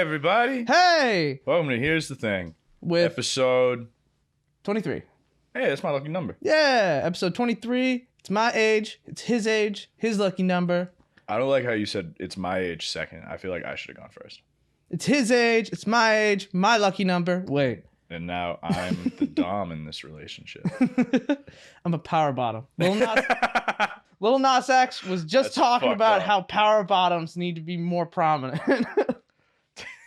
everybody. Hey! Welcome to Here's the Thing. With Episode 23. Hey, that's my lucky number. Yeah, episode 23. It's my age. It's his lucky number. I don't like how you said it's my age second. I feel like I should have gone first. It's his age. It's my age. My lucky number. Wait. And now I'm the dom in this relationship. I'm a power bottom. Lil Nas X was just talking about how power bottoms need to be more prominent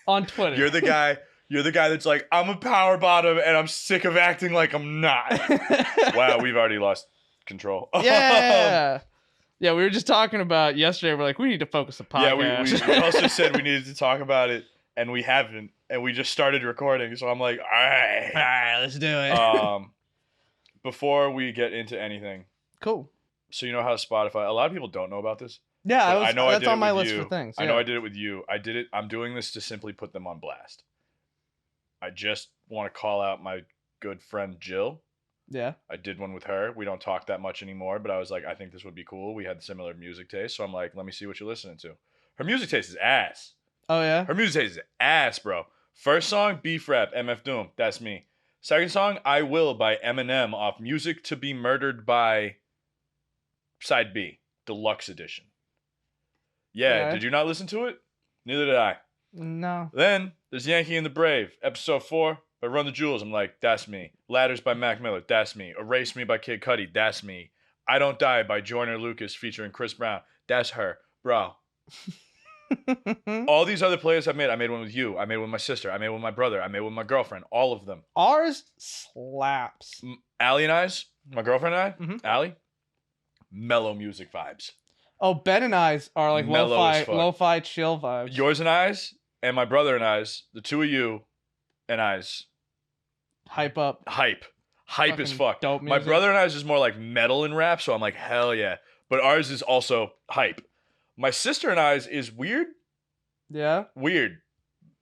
on Twitter. You're the guy that's like, I'm a power bottom and I'm sick of acting like I'm not. Wow, we've already lost control. Yeah. Yeah, we were just talking about yesterday. We're like, we need to focus the podcast. Yeah, we also said we needed to talk about it, and we haven't. And we just started recording, so I'm like, all right, let's do it. Before we get into anything, cool. So you know how Spotify? A lot of people don't know about this. Yeah, I know that's I on my with list you. for things. I know I did it with you. I did it. I'm doing this to simply put them on blast. I just want to call out my good friend Jill. Yeah. I did one with her. We don't talk that much anymore, but I was like, I think this would be cool. We had similar music taste, so I'm like, let me see what you're listening to. Her music taste is ass. Oh yeah. Her music taste is ass, bro. First song, Beef Rap, MF Doom. That's me. Second song, I Will by Eminem off Music to Be Murdered by Side B, Deluxe Edition. Yeah, Okay. Did you not listen to it? Neither did I. No. Then there's Yankee and the Brave, episode 4 by Run the Jewels. I'm like, that's me. Ladders by Mac Miller, that's me. Erase Me by Kid Cudi, that's me. I Don't Die by Joyner Lucas featuring Chris Brown, that's her. Bro. All these other playlists I made one with you. I made one with my sister. I made one with my brother. I made one with my girlfriend. All of them. Ours slaps. Allie and I's, my girlfriend and I, Allie, mellow music vibes. Oh, Ben and I's are like lo-fi chill vibes. Yours and I's, and my brother and I's, the two of you and I's. Hype up. Hype as fuck. Dope My music. brother and I's is more like metal and rap, so I'm like, hell yeah. But ours is also hype. My sister and I's is weird. Yeah. Weird.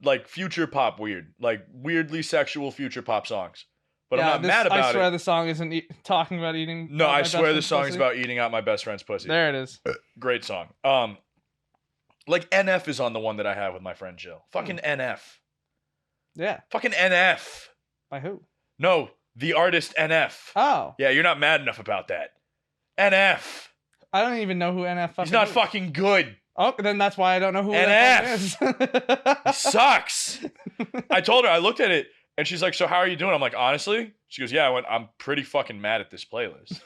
Like future pop weird. Like weirdly sexual future pop songs. But yeah, I'm not mad about it. I swear the song isn't talking about eating. No, I swear the song is pussy. about eating out my best friend's pussy. There it is. Great song. Like NF is on the one that I have with my friend Jill. Fucking NF. Yeah. Fucking NF. By who? No, the artist NF. Oh. Yeah, you're not mad enough about that. NF. I don't even know who NF fucking He's not is. fucking good. Oh, then that's why I don't know who NF is. He sucks. I told her, I looked at it, and she's like, so how are you doing? I'm like, honestly? She goes, yeah, I'm pretty fucking mad at this playlist.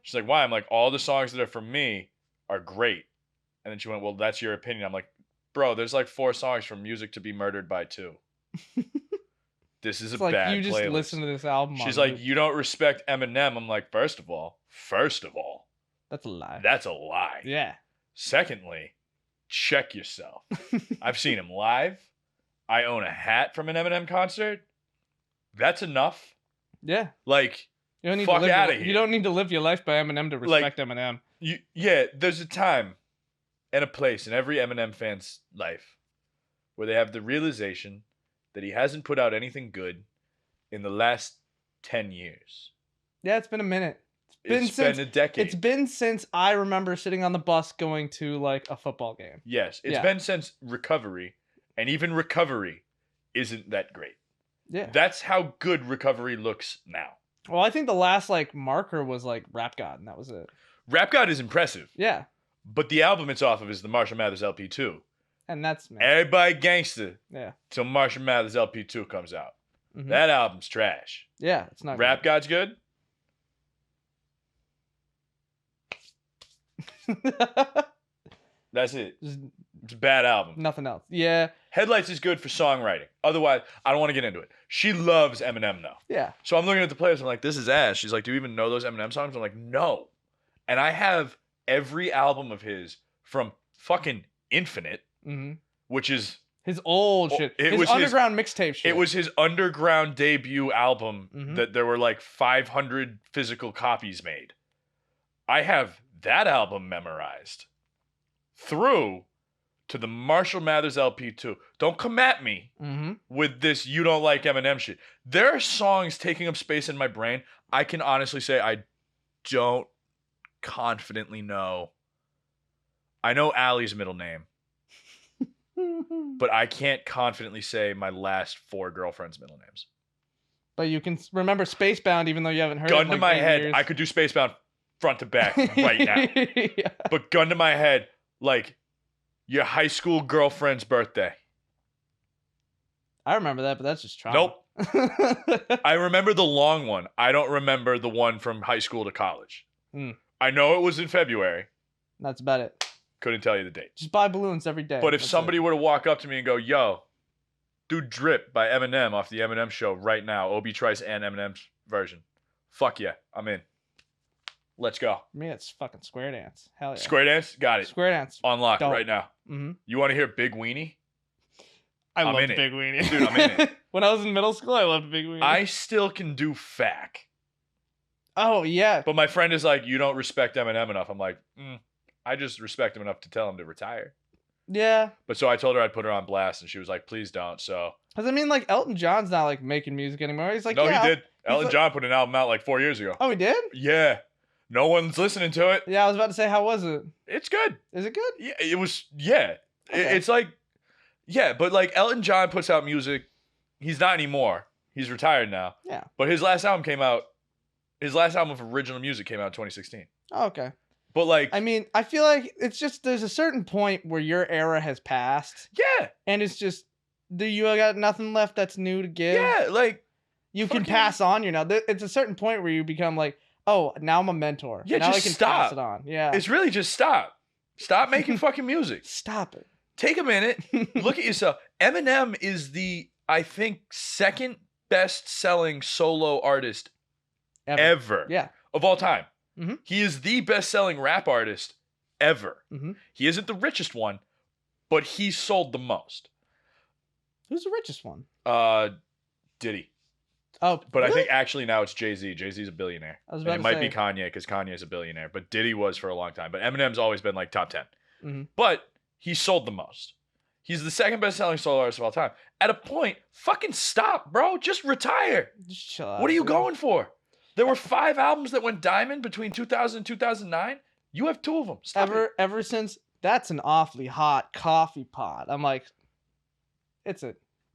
She's like, why? I'm like, all the songs that are from me are great. And then she went, well, that's your opinion. I'm like, bro, there's like 4 songs from Music to Be Murdered by 2. This is It's a like bad you just playlist. listen to this album. She's like, you don't respect Eminem. I'm like, first of all, that's a lie. that's a lie. Yeah. Secondly, check yourself. I've seen him live. I own a hat from an Eminem concert. That's enough. Yeah. Like, You don't need fuck to live outta your, here. You don't need to live your life by Eminem to respect Eminem. yeah, there's a time and a place in every Eminem fan's life where they have the realization that he hasn't put out anything good in the last 10 years. Yeah, it's been a minute. It's been a decade. It's been since I remember sitting on the bus going to like a football game. Yes, it's been since Recovery, and even Recovery isn't that great. Yeah. That's how good Recovery looks now. Well, I think the last like marker was like Rap God, and that was it. Rap God is impressive, Yeah. but the album it's off of is the Marshall Mathers LP2. And that's me. Everybody gangster Yeah. till Marshall Mathers LP2 comes out. Mhm. That album's trash. Yeah, it's not Rap God's good. good. That's it. Just It's a bad album. nothing else. Yeah. Headlights is good for songwriting. Otherwise, I don't want to get into it. She loves Eminem though. Yeah. So I'm looking at the playlist. I'm like, this is ass. She's like, do you even know those Eminem songs? I'm like, no. And I have every album of his from fucking Infinite, which is His old shit. His underground mixtape shit. It was his underground debut album that there were like 500 physical copies made. I have that album memorized through to the Marshall Mathers LP2. Don't come at me with this you don't like Eminem shit. There are songs taking up space in my brain. I can honestly say I don't confidently know. I know Allie's middle name. but I can't confidently say my last 4 girlfriends' middle names. But you can remember Spacebound even though you haven't heard it Gun in to like my 8 head, years. I could do Spacebound front to back right now. Yeah. But gun to my head, like your high school girlfriend's birthday. I remember that, but that's just trauma. Nope. I remember the long one. I don't remember the one from high school to college. I know it was in February. That's about it. Couldn't tell you the date. Just buy balloons every day. But if somebody were to walk up to me and go, yo, do Drip by Eminem off the Eminem show right now, Obi Trice and Eminem's version. Fuck yeah, I'm in. Let's go. For me, it's fucking Square Dance. Hell yeah. Square Dance? Got it. Square Dance. On lock Dope. right now. Mm-hmm. You want to hear Big Weenie? I I'm loved in it. Big Weenie. Dude, I'm in it. When I was in middle school, I loved Big Weenie. I still can do FAC. Oh, yeah. But my friend is like, you don't respect Eminem enough. I'm like, I just respect him enough to tell him to retire. Yeah. But so I told her I'd put her on blast, and she was like, please don't. So. Because, I mean, like, Elton John's not, like, making music anymore. He's like, no, yeah. he did. Elton like... John put an album out like 4 years ago. Oh, he did? Yeah. No one's listening to it. Yeah, I was about to say, how was it? It's good. Is it good? Yeah, it was, yeah. Okay. It's like, yeah, but like Elton John puts out music. He's not anymore. He's retired now. Yeah. But his last album of original music came out in 2016. Oh, okay. But like, I mean, I feel like it's just, there's a certain point where your era has passed. Yeah. And it's just, you got nothing left that's new to give. Yeah, like. You can pass on, it's a certain point where you become like, oh, now I'm a mentor. Yeah, now just I can stop. pass it on. Yeah. It's really just stop. Stop making fucking music. Stop it. Take a minute. Look at yourself. Eminem is the, I think, second best selling solo artist ever. Yeah. Of all time. Mm-hmm. He is the best selling rap artist ever. Mm-hmm. He isn't the richest one, but he sold the most. Who's the richest one? Diddy. Oh, but really? I think actually now it's Jay-Z. Jay-Z's a billionaire. I was about and it to might say. be Kanye because Kanye's a billionaire, but Diddy was for a long time. But Eminem's always been like top 10. Mm-hmm. But he sold the most. He's the second best-selling solo artist of all time. At a point, fucking stop, bro. Just retire. Just chill out. What are you going for? There were 5 albums that went diamond between 2000 and 2009. You have 2 of them. Stop it. Ever since That's an Awfully Hot Coffee Pot, I'm like,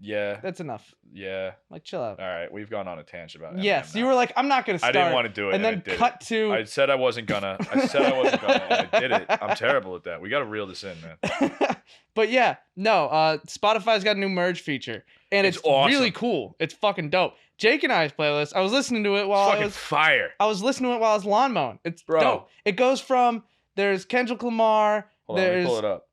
Yeah. that's enough. Yeah. Like, chill out. All right. We've gone on a tangent about it. Yes, you were like, I'm not gonna start. I didn't want to do it, and then I did cut it. to. I said I wasn't gonna. And I did it. I'm terrible at that. We got to reel this in, man. But yeah, no. Spotify's got a new merge feature, and it's awesome. really cool. It's fucking dope. Jake and I's playlist. I was listening to it while Fucking fire. I was listening to it while I was lawn mowing. It's dope. It goes from there's Kendrick Lamar. Hold on, let me pull it up.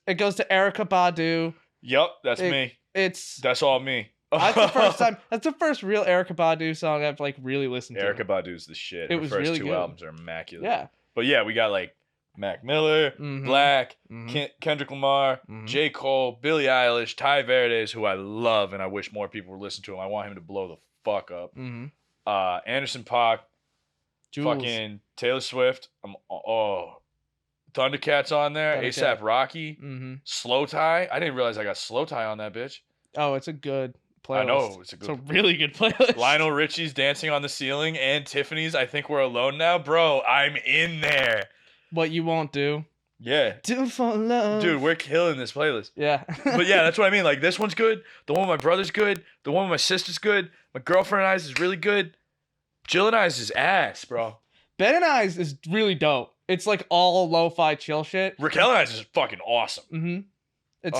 It goes to Erykah Badu. Yep, that's me. That's all me. That's the first time. That's the first real Erykah Badu song I've like really listened to. Erykah Badu's the shit. Her first 2 albums are immaculate. Yeah. But yeah, we got like Mac Miller, Black, Kendrick Lamar, J. Cole, Billie Eilish, Ty Verdes, who I love and I wish more people would listen to him. I want him to blow the fuck up. Anderson .Paak, fucking Taylor Swift. Thundercats on there. ASAP Rocky. Slow Tie. I didn't realize I got Slow Tie on that bitch. Oh, it's a good playlist. I know. It's a really good playlist. Lionel Richie's Dancing on the Ceiling and Tiffany's I Think We're Alone Now. Bro, I'm in there. What You Won't Do. Yeah. Do for love. Dude, we're killing this playlist. Yeah. But yeah, that's what I mean. Like, this one's good. The one with my brother's good. The one with my sister's good. My girlfriend and I's is really good. Jill and I's is ass, bro. Ben and I's is really dope. It's like all lo-fi chill shit. Raquel and I's is fucking awesome. It's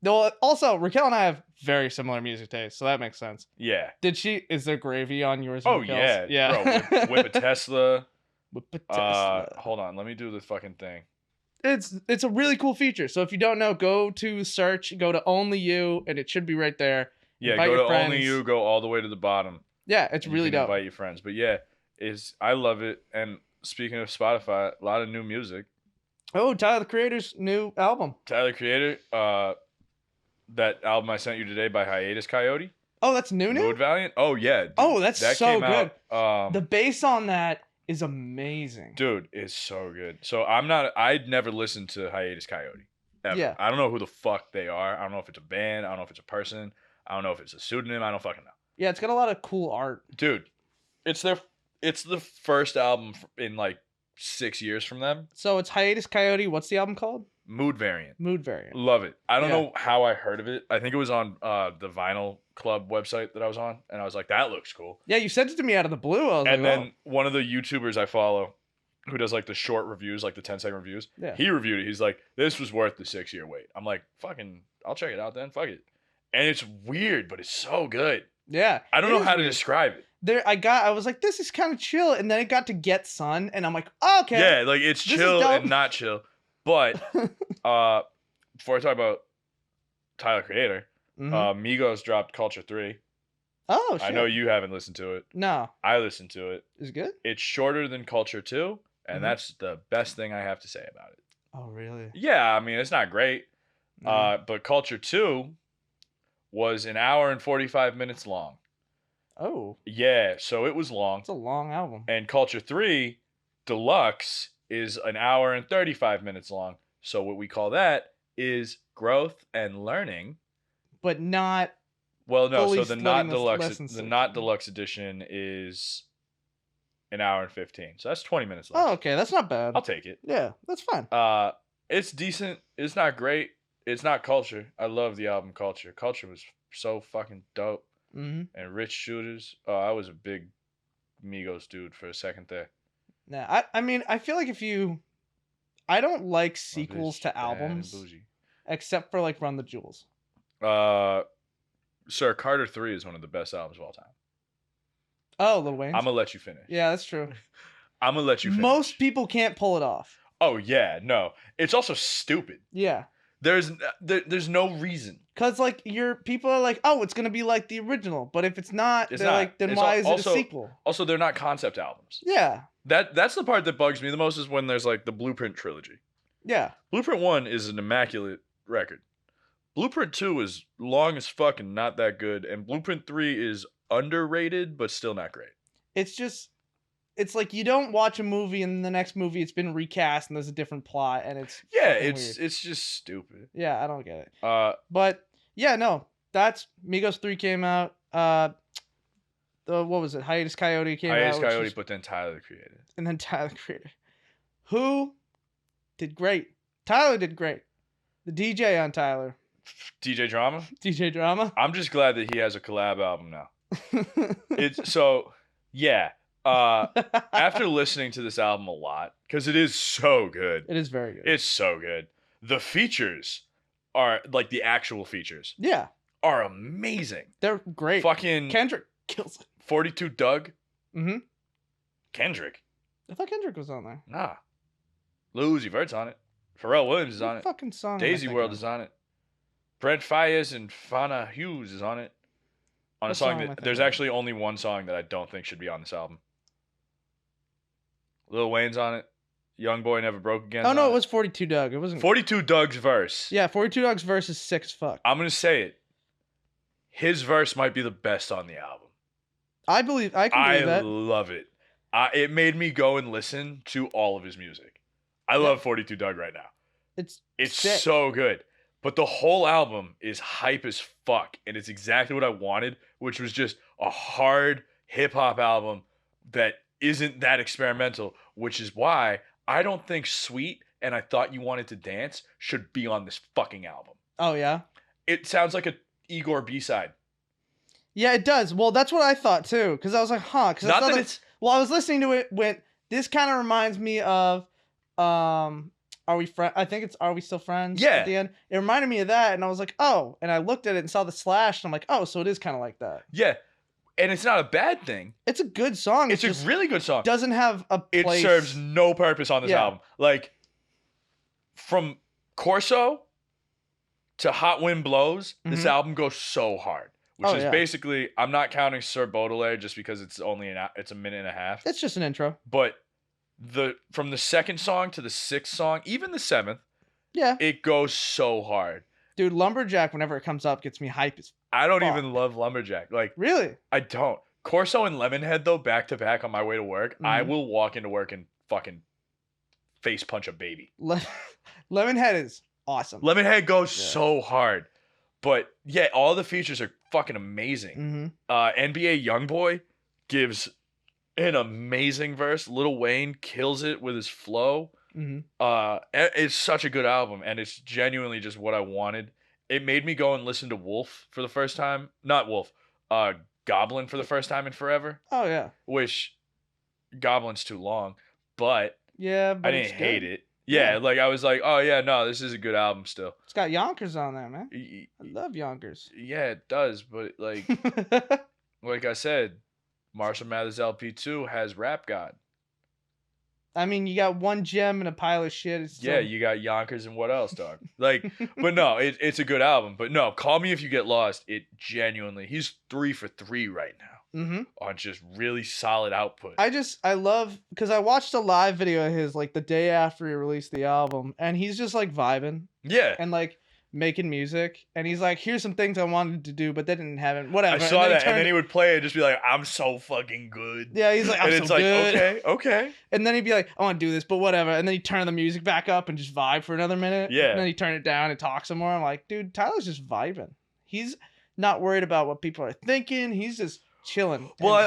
No, also Raquel and I have very similar music tastes, so that makes sense. Yeah. Is there gravy on yours? Oh Raquel's? yeah. Bro, whip a Tesla. Whip a Tesla. Hold on, let me do the fucking thing. It's a really cool feature. So if you don't know, go to search, go to Only You, and it should be right there. Yeah, Invite go your to friends. Only You, go all the way to the bottom. Yeah, it's really dope. Invite your friends. But yeah, I love it. And speaking of Spotify, a lot of new music. Oh, Tyler the Creator's new album. Tyler Creator, that album I sent you today by Hiatus Coyote. Oh, that's new? Mood Valiant? Oh, yeah. Dude, oh, that's that so came good. Out, the bass on that is amazing. Dude, it's so good. So I'd never listened to Hiatus Coyote. Ever. Yeah. I don't know who the fuck they are. I don't know if it's a band. I don't know if it's a person. I don't know if it's a pseudonym. I don't fucking know. Yeah, it's got a lot of cool art. Dude, it's the first album in like 6 years from them. So it's Hiatus Coyote. What's the album called? Mood Variant. Mood Variant. Love it. I don't know how I heard of it. I think it was on the Vinyl Club website that I was on, and I was like, that looks cool. Yeah, you sent it to me out of the blue. And then one of the YouTubers I follow, who does like the short reviews, like the 10-second reviews, he reviewed it. He's like, this was worth the 6-year wait. I'm like, fucking, I'll check it out then. Fuck it. And it's weird, but it's so good. Yeah. I don't know how to describe it. I was like, this is kind of chill, and then it got to Get Sun, and I'm like, oh, okay. Yeah, like it's chill and not chill. But before I talk about Tyler Creator, Migos dropped Culture 3. Oh, shit. I know you haven't listened to it. No. I listened to it. Is it good? It's shorter than Culture 2, and that's the best thing I have to say about it. Oh, really? Yeah, I mean, it's not great. But Culture 2 was an hour and 45 minutes long. Oh. Yeah, so it was long. It's a long album. And Culture 3 Deluxe is an hour and 35 minutes long. So what we call that is growth and learning. But not... Well, no, so the not deluxe edition is an hour and 15. So that's 20 minutes left. Oh, okay. That's not bad. I'll take it. Yeah, that's fine. It's decent. It's not great. It's not Culture. I love the album Culture. Culture was so fucking dope. And Rich Shooters. Oh, I was a big Migos dude for a second there. Nah, I mean, I feel like I don't like sequels to albums. Except for like Run the Jewels. Sir, Carter 3 is one of the best albums of all time. Oh, Lil Wayne's? I'm going to let you finish. Yeah, that's true. I'm going to let you finish. Most people can't pull it off. Oh, yeah. No. It's also stupid. Yeah. There's no reason. Because, like, people are like, oh, it's going to be like the original. But if it's not, like, then why is it a sequel? Also, they're not concept albums. Yeah. That's the part that bugs me the most is when there's, like, the Blueprint trilogy. Yeah. Blueprint 1 is an immaculate record. Blueprint 2 is long as fuck and not that good. And Blueprint 3 is underrated, but still not great. It's like you don't watch a movie and the next movie it's been recast and there's a different plot and it's it's just stupid. Yeah, I don't get it. But yeah, no, that's Migos 3 came out. What was it? Hiatus Coyote came out. Hiatus Coyote, but then Tyler Creator. And then Tyler Creator. Who did great? Tyler did great. The DJ on Tyler. DJ Drama? DJ Drama? I'm just glad that he has a collab album now. After listening to this album a lot, because it is so good. It is very good. It's so good. The features are, like the actual features. Yeah. Are amazing. They're great. Fucking Kendrick kills it. 42 Doug. Mm-hmm. Kendrick. I thought Kendrick was on there. Nah. Lil Uzi Vert's on it. Pharrell Williams is on it. Fucking song. Daisy World is on it. Brent Faiyaz and Fana Hughes is on it. On a song that there's actually only one song that I don't think should be on this album. Lil Wayne's on it. Young Boy Never Broke Again. Oh no, it was 42 Doug. It wasn't 42 Doug's verse. Yeah, 42 Doug's verse is sick as fuck. I'm gonna say it. His verse might be the best on the album. I can believe that. I love it. It made me go and listen to all of his music. I love 42 Doug right now. It's sick. So good. But the whole album is hype as fuck, and it's exactly what I wanted, which was just a hard hip-hop album that isn't that experimental, which is why I don't think Sweet and I Thought You Wanted to Dance should be on this fucking album. Oh, yeah? It sounds like a Igor B-side. Yeah, it does. Well, that's what I thought, too, because I was like, huh. Not that it's... Well, I was listening to it when... This kind of reminds me of... Are we friends? I think it's Are We Still Friends? Yeah. At the end. It reminded me of that, and I was like, oh. And I looked at it and saw the slash, and I'm like, oh, so it is kind of like that. Yeah. And it's not a bad thing. It's a good song. It's a really good song. Doesn't have a place. It serves no purpose on this album. Like, from Corso to Hot Wind Blows, this album goes so hard. Which is basically, I'm not counting Sir Baudelaire just because it's only it's a minute and a half. It's just an intro. But from the second song to the sixth song, even the seventh, yeah, it goes so hard. Dude, Lumberjack, whenever it comes up, gets me hype as I don't even love Lumberjack. Like, really? I don't. Corso and Lemonhead, though, back to back on my way to work, I will walk into work and fucking face punch a baby. Lemonhead is awesome. Lemonhead goes so hard. But yeah, all the features are fucking amazing. NBA Youngboy gives an amazing verse. Lil Wayne kills it with his flow. It's such a good album, and it's genuinely just what I wanted. It made me go and listen to Wolf for the first time. Not Wolf, Goblin for the first time in forever. Oh yeah. Which Goblin's too long, but yeah, but I didn't hate it. Yeah, like I was like, oh yeah, no, this is a good album still. It's got Yonkers on there, man. I love Yonkers. Yeah, it does, but like, like I said, Marshall Mathers LP2 has Rap God. I mean, you got one gem and a pile of shit. It's yeah, you got Yonkers and what else, dog? Like, but no, it's a good album. But no, Call Me If You Get Lost. It genuinely, he's 3 for 3 right now on just really solid output. I love, because I watched a live video of his like the day after he released the album, and he's just like vibing. Yeah. And like making music, and he's like, here's some things I wanted to do but that didn't happen, whatever. I saw that, and then he would play it and just be like, I'm so fucking good. Yeah, he's like, I'm so good. Okay. And then he'd be like, I want to do this, but whatever. And then he'd turn the music back up and just vibe for another minute. Yeah. And then he'd turn it down and talk some more. I'm like, dude, Tyler's just vibing. He's not worried about what people are thinking. He's just chilling. Well, I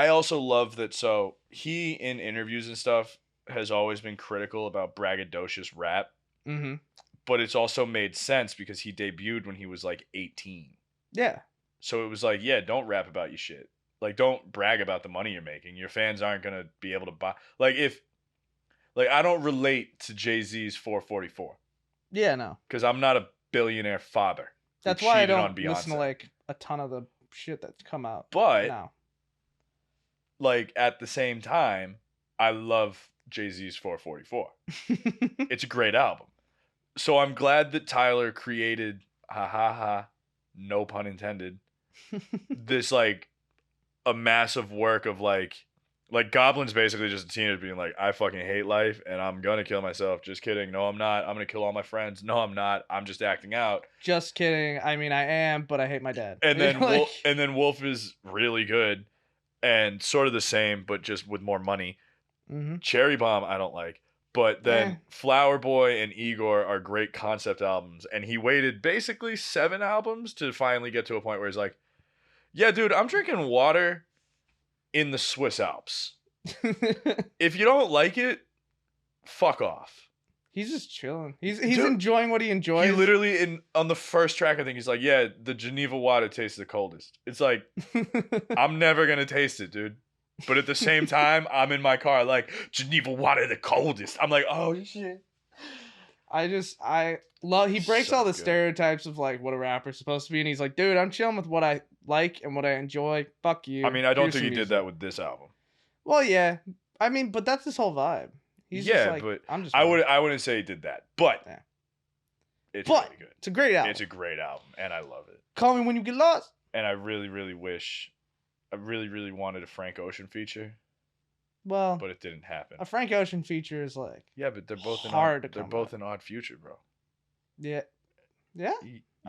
also love that. So he, in interviews and stuff, has always been critical about braggadocious rap. But it's also made sense because he debuted when he was like 18. Yeah. So it was like, yeah, don't rap about your shit. Like, don't brag about the money you're making. Your fans aren't going to be able to buy. Like, I don't relate to Jay-Z's 444. Yeah, no. Because I'm not a billionaire father. That's why I don't listen to like a ton of the shit that's come out. But, now. Like, at the same time, I love Jay-Z's 444. It's a great album. So I'm glad that Tyler created, no pun intended, this like a massive work of like Goblin's basically just a teenager being like, I fucking hate life and I'm gonna kill myself. Just kidding. No, I'm not. I'm gonna kill all my friends. No, I'm not. I'm just acting out. Just kidding. I mean, I am, but I hate my dad. And then Wolf is really good and sort of the same, but just with more money. Cherry Bomb, I don't like. But then Flower Boy and Igor are great concept albums. And he waited basically 7 albums to finally get to a point where he's like, yeah, dude, I'm drinking water in the Swiss Alps. If you don't like it, fuck off. He's just chilling. He's enjoying what he enjoys. He literally, on the first track, I think he's like, yeah, the Geneva water tastes the coldest. It's like, I'm never going to taste it, dude. But at the same time, I'm in my car like, Geneva water the coldest. I'm like, oh shit. I love, he breaks all the stereotypes of like what a rapper's supposed to be, and he's like, dude, I'm chilling with what I like and what I enjoy. Fuck you. I mean, I don't think he did that with this album. Well, yeah. I mean, but that's his whole vibe. He's just like, but I'm just I wouldn't say he did that. But it's really good. It's a great album. It's a great album, and I love it. Call Me When You Get Lost. And I really, really wish, I really, really wanted a Frank Ocean feature. Well, but it didn't happen. A Frank Ocean feature is like, yeah, but they're both in Odd Future, bro. Yeah. Yeah?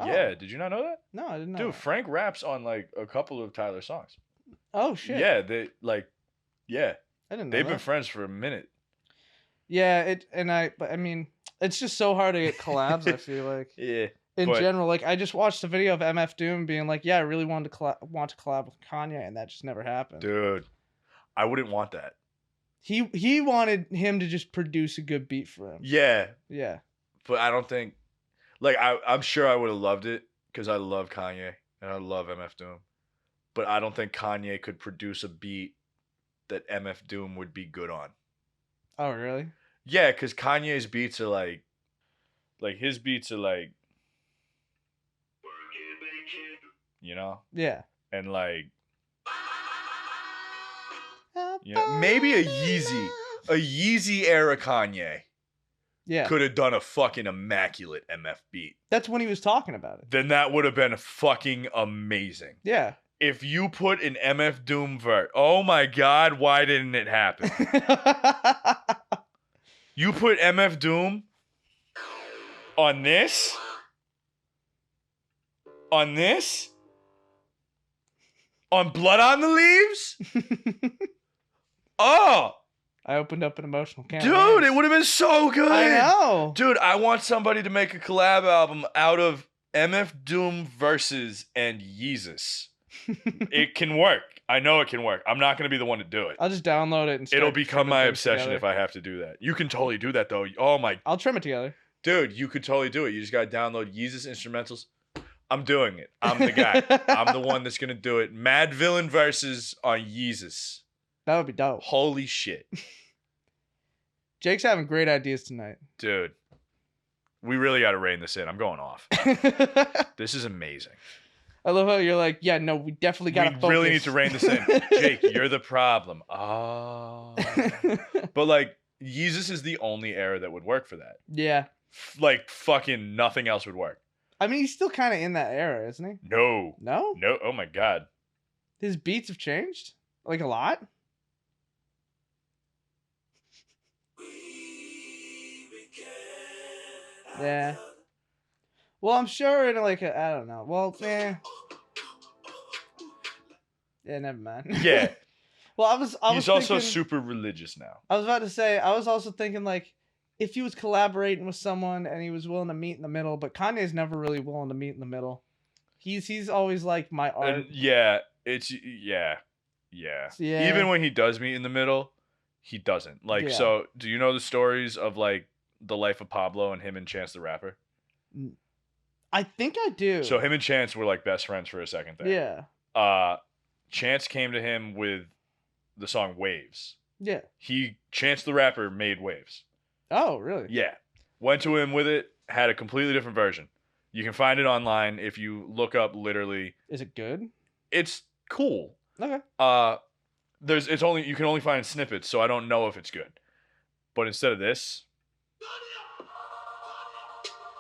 Yeah, did you not know that? No, I didn't know. Dude, Frank raps on like a couple of Tyler's songs. Oh shit. Yeah, they like, yeah. I didn't know They've been friends for a minute. Yeah, but I mean, it's just so hard to get collabs, I feel like. Yeah. In general, like I just watched a video of MF Doom being like, "Yeah, I really wanted to want to collab with Kanye, and that just never happened." Dude, I wouldn't want that. He wanted him to just produce a good beat for him. Yeah. Yeah. But I don't think, like I'm sure I would have loved it because I love Kanye and I love MF Doom, but I don't think Kanye could produce a beat that MF Doom would be good on. Oh really? Yeah, because Kanye's beats are like his beats are like. You know? Yeah. And like, you know, maybe a Yeezy era Kanye could have done a fucking immaculate MF beat. That's when he was talking about it. Then that would have been fucking amazing. Yeah. If you put an MF Doom vert, oh my God, why didn't it happen? You put MF Doom on this? On Blood on the Leaves? Oh! I opened up an emotional can. Dude, it would have been so good. I know. Dude, I want somebody to make a collab album out of MF Doom versus and Yeezus. It can work. I know it can work. I'm not going to be the one to do it. I'll just download it and it'll become my obsession together. if I have to do that. You can totally do that though. Oh my. I'll trim it together. Dude, you could totally do it. You just got to download Yeezus instrumentals. I'm doing it. I'm the guy. I'm the one that's going to do it. Mad Villain versus on Yeezus. That would be dope. Holy shit. Jake's having great ideas tonight. Dude. We really got to rein this in. I'm going off. This is amazing. I love how you're like, yeah, no, we definitely got to focus. We really need to rein this in. Jake, you're the problem. Oh. But like, Yeezus is the only era that would work for that. Yeah. Like, fucking nothing else would work. I mean, he's still kind of in that era, isn't he? No. No? No. Oh my God. His beats have changed? Like a lot? Yeah. Well, I'm sure in like I don't know. Well, yeah, never mind. Yeah. Well, I was He's also thinking, super religious now. I was about to say, I was also thinking like, if he was collaborating with someone and he was willing to meet in the middle, but Kanye's never really willing to meet in the middle. He's always like my art. Yeah. Yeah. Even when he does meet in the middle, he doesn't. Like, so do you know the stories of like the life of Pablo and him and Chance the Rapper? I think I do. So him and Chance were like best friends for a second there. Yeah. Chance came to him with the song Waves. Yeah. Chance the Rapper made Waves. Oh, really? Yeah. Went to him with it, had a completely different version. You can find it online if you look up literally. Is it good? It's cool. Okay. You can only find snippets, so I don't know if it's good. But instead of this,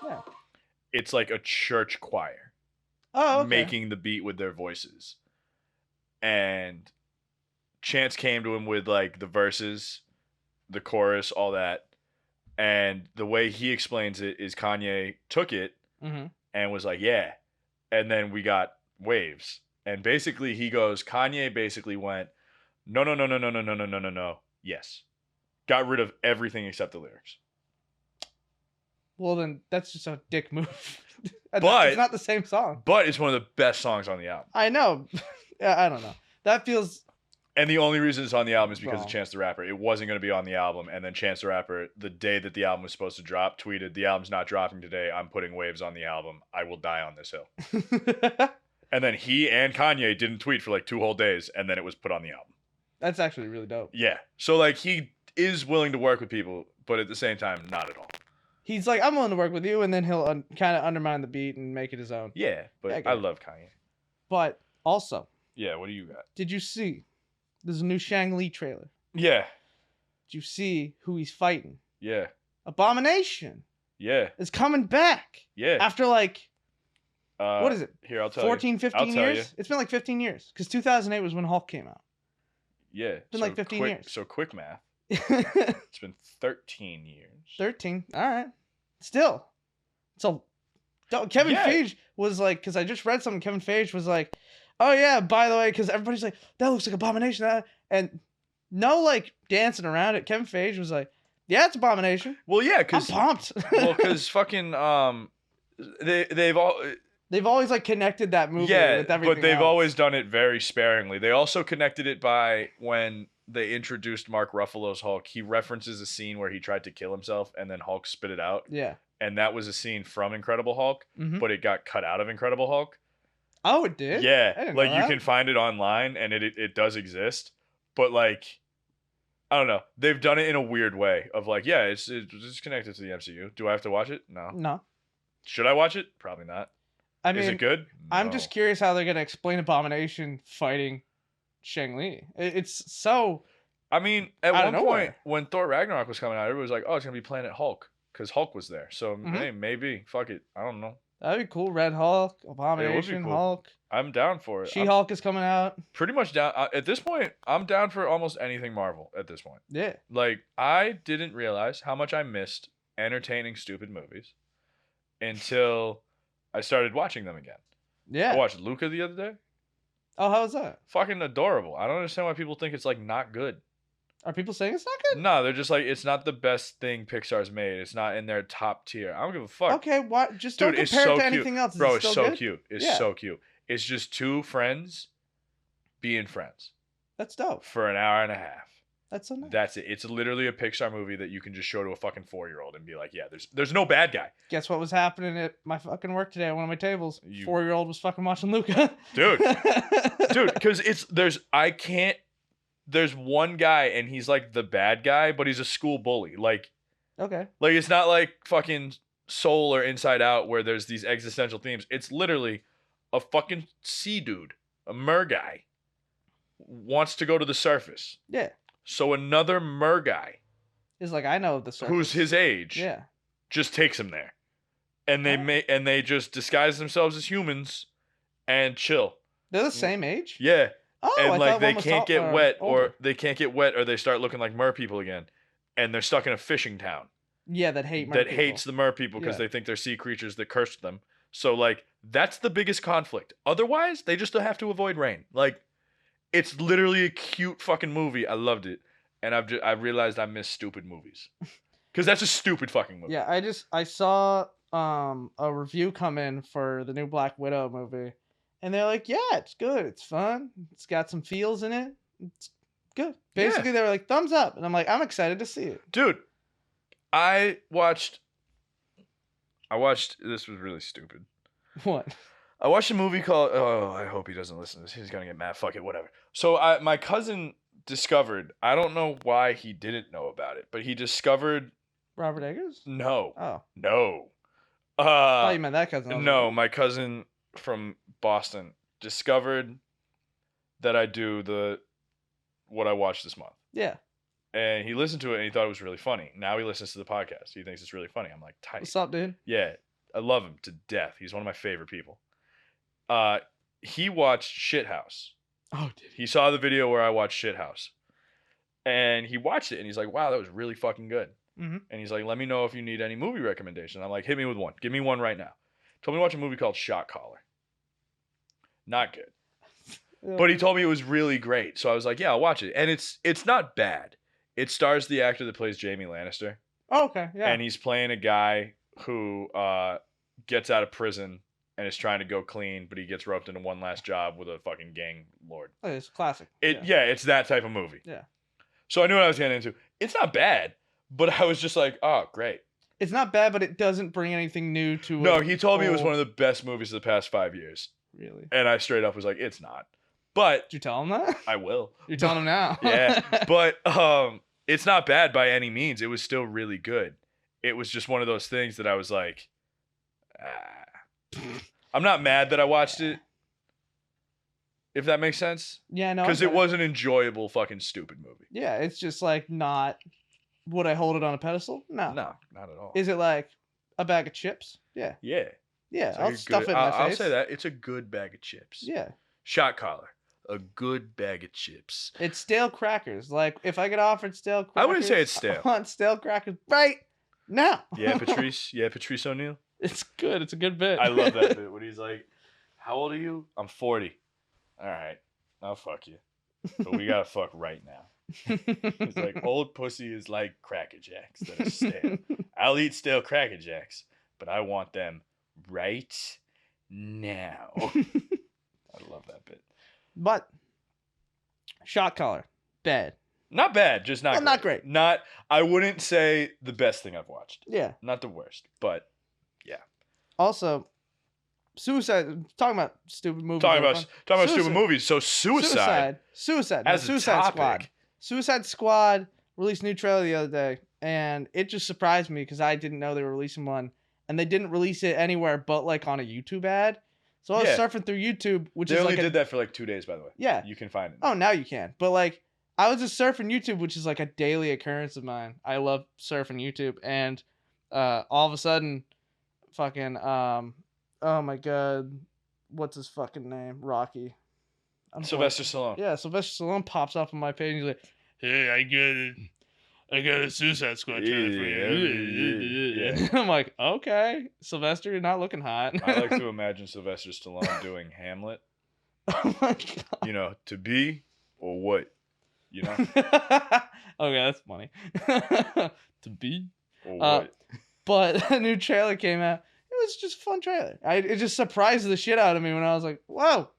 yeah, it's like a church choir. Oh, okay. Making the beat with their voices. And Chance came to him with like the verses, the chorus, all that. And the way he explains it is Kanye took it and was like, yeah. And then we got Waves. And basically he goes, Kanye basically went, no. Yes. Got rid of everything except the lyrics. Well, then that's just a dick move. But it's not the same song. But it's one of the best songs on the album. I know. I don't know. That feels. And the only reason it's on the album is because of Chance the Rapper. It wasn't going to be on the album. And then Chance the Rapper, the day that the album was supposed to drop, tweeted, the album's not dropping today. I'm putting Waves on the album. I will die on this hill. And then he and Kanye didn't tweet for like 2 whole days. And then it was put on the album. That's actually really dope. Yeah. So like he is willing to work with people, but at the same time, not at all. He's like, I'm willing to work with you. And then he'll kind of undermine the beat and make it his own. Yeah. But I love Kanye. But also. Yeah. What do you got? Did you see? There's a new Shang-Li trailer. Yeah. Did you see who he's fighting? Yeah. Abomination. Yeah. Is coming back. Yeah. After like, what is it? Here, I'll tell 14, you. 15 years? It's been like 15 years. Because 2008 was when Hulk came out. Yeah. It's been like 15 years. So quick math. It's been 13 years. 13. All right. Still. So Kevin Feige was like, because I just read something. Kevin Feige was like, oh yeah, by the way, because everybody's like, that looks like Abomination. And no like dancing around it. Kevin Feige was like, yeah, it's Abomination. Well, yeah, because I'm pumped. Well, because fucking they've always like connected that movie with everything. But they've else. always done it very sparingly. They also connected it by when they introduced Mark Ruffalo's Hulk. He references a scene where he tried to kill himself and then Hulk spit it out. Yeah. And that was a scene from Incredible Hulk, but it got cut out of Incredible Hulk. Oh, it did? Yeah. Like you can find it online and it does exist. But like, I don't know. They've done it in a weird way of like, yeah, it's connected to the MCU. Do I have to watch it? No. No. Should I watch it? Probably not. I mean, is it good? No. I'm just curious how they're going to explain Abomination fighting Shang-Li. It's so... I mean, at one point, when Thor Ragnarok was coming out, everybody was like, oh, it's going to be Planet Hulk. Because Hulk was there. So, hey, maybe. Fuck it. I don't know. That'd be cool. Red Hulk, Abomination, cool. Hulk. I'm down for it. She-Hulk is coming out. Pretty much down. At this point, I'm down for almost anything Marvel at this point. Yeah. Like, I didn't realize how much I missed entertaining stupid movies until I started watching them again. Yeah. I watched Luca the other day. Oh, how was that? Fucking adorable. I don't understand why people think it's, like, not good. Are people saying it's not good? No, they're just like, it's not the best thing Pixar's made. It's not in their top tier. I don't give a fuck. Okay, what? Just don't compare it to anything else. Bro, it's so cute. It's so cute. It's just two friends being friends That's dope. for an hour and a half. That's so nice. That's it. It's literally a Pixar movie that you can just show to a fucking 4-year-old and be like, yeah, there's no bad guy. Guess what was happening at my fucking work today at one of my tables? 4-year-old was fucking watching Luca. Dude, because there's one guy and he's like the bad guy, but he's a school bully. Like, okay. Like, it's not like fucking Soul or Inside Out where there's these existential themes. It's literally a fucking sea dude, a mer guy, wants to go to the surface. Yeah. So another mer guy is like, I know the surface. Who's his age. Yeah. Just takes him there. And they just disguise themselves as humans and chill. They're the same age? Yeah. Oh, and I like thought they one was can't get wet older. or they start looking like mer people again. And they're stuck in a fishing town. Yeah, that hate mer that people. hates the mer people because they think they're sea creatures that cursed them. So like that's the biggest conflict. Otherwise, they just have to avoid rain. Like it's literally a cute fucking movie. I loved it, and I realized I miss stupid movies because that's a stupid fucking movie. Yeah, I saw a review come in for the new Black Widow movie, and they're like, yeah, it's good, it's fun, it's got some feels in it, it's good. Basically, they were like thumbs up, and I'm like, I'm excited to see it, dude. I watched. This was really stupid. What? I watched a movie called. Oh, I hope he doesn't listen to this. He's gonna get mad. Fuck it, whatever. So my cousin discovered. I don't know why he didn't know about it, but he discovered. Robert Eggers? No. Oh. No. I thought you meant that cousin. No, my cousin from Boston discovered that I do what I watched this month. Yeah. And he listened to it and he thought it was really funny. Now he listens to the podcast. He thinks it's really funny. I'm like, tight. What's up, dude? Yeah. I love him to death. He's one of my favorite people. He watched Shithouse. Oh, dude. He saw the video where I watched Shithouse. And he watched it and he's like, wow, that was really fucking good. Mm-hmm. And he's like, let me know if you need any movie recommendation. I'm like, hit me with one. Give me one right now. Told me to watch a movie called Shot Caller. Not good. But he told me it was really great. So I was like, yeah, I'll watch it. And it's not bad. It stars the actor that plays Jaime Lannister. Oh, okay, yeah. And he's playing a guy who gets out of prison and is trying to go clean, but he gets roped into one last job with a fucking gang lord. Oh, it's classic. Yeah, it's that type of movie. Yeah. So I knew what I was getting into. It's not bad, but I was just like, oh, great. It's not bad, but it doesn't bring anything new to it. No, he told me it was one of the best movies of the past 5 years. Really? And I straight up was like, it's not. But did you tell him that? I will. You're telling him now. Yeah. But it's not bad by any means. It was still really good. It was just one of those things that I was like, I'm not mad that I watched it. If that makes sense. Yeah, no. Because it was an enjoyable fucking stupid movie. Yeah, it's just like not. Would I hold it on a pedestal? No. No, not at all. Is it like a bag of chips? Yeah. Yeah. Yeah, Like I'll stuff it in my face. I'll say that. It's a good bag of chips. Yeah. Shot Caller. A good bag of chips. It's stale crackers. Like, if I get offered stale crackers, I wouldn't say it's stale. I want stale crackers right now. Yeah, Patrice. Yeah, Patrice O'Neal. It's good. It's a good bit. I love that bit when he's like, how old are you? I'm 40. All right. I'll fuck you. But we gotta fuck right now. It's like, old pussy is like Cracker Jacks that are stale. I'll eat stale Cracker Jacks, but I want them right now. I love that bit. But Shot Caller, bad. Not bad, just not great. Not great. Not, I wouldn't say the best thing I've watched. Yeah. Not the worst, but yeah. Also, Suicide. Talking about stupid movies. Talking about stupid movies. So Suicide. As Suicide Squad. Suicide Squad released a new trailer the other day, and it just surprised me because I didn't know they were releasing one, and they didn't release it anywhere but like on a YouTube ad. So I was surfing through YouTube, which they is only like did that for like 2 days, by the way. Yeah, you can find it. Oh, now you can. But like, I was just surfing YouTube, which is like a daily occurrence of mine. I love surfing YouTube, and all of a sudden, fucking oh my god, what's his fucking name? Rocky. Sylvester Stallone. Yeah, Sylvester Stallone pops up on my page. And he's like, "Hey, I got a Suicide Squad trailer for you." Yeah. I'm like, okay, Sylvester, you're not looking hot. I like to imagine Sylvester Stallone doing Hamlet. Oh my god. You know, to be or what? You know? Okay, that's funny. To be or what? But a new trailer came out. It was just a fun trailer. It just surprised the shit out of me when I was like, whoa,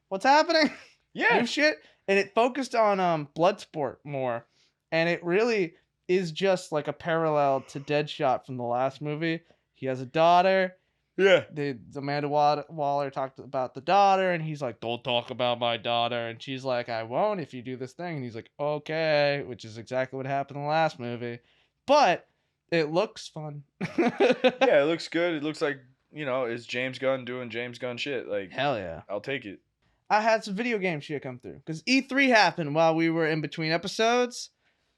what's happening? Yeah. New shit. And it focused on Bloodsport more. And it really is just like a parallel to Deadshot from the last movie. He has a daughter. Yeah. Amanda Waller talked about the daughter, and he's like, don't talk about my daughter. And she's like, I won't if you do this thing. And he's like, okay, which is exactly what happened in the last movie. But it looks fun. Yeah, it looks good. It looks like, is James Gunn doing James Gunn shit. Like, hell yeah. I'll take it. I had some video game shit come through because E3 happened while we were in between episodes.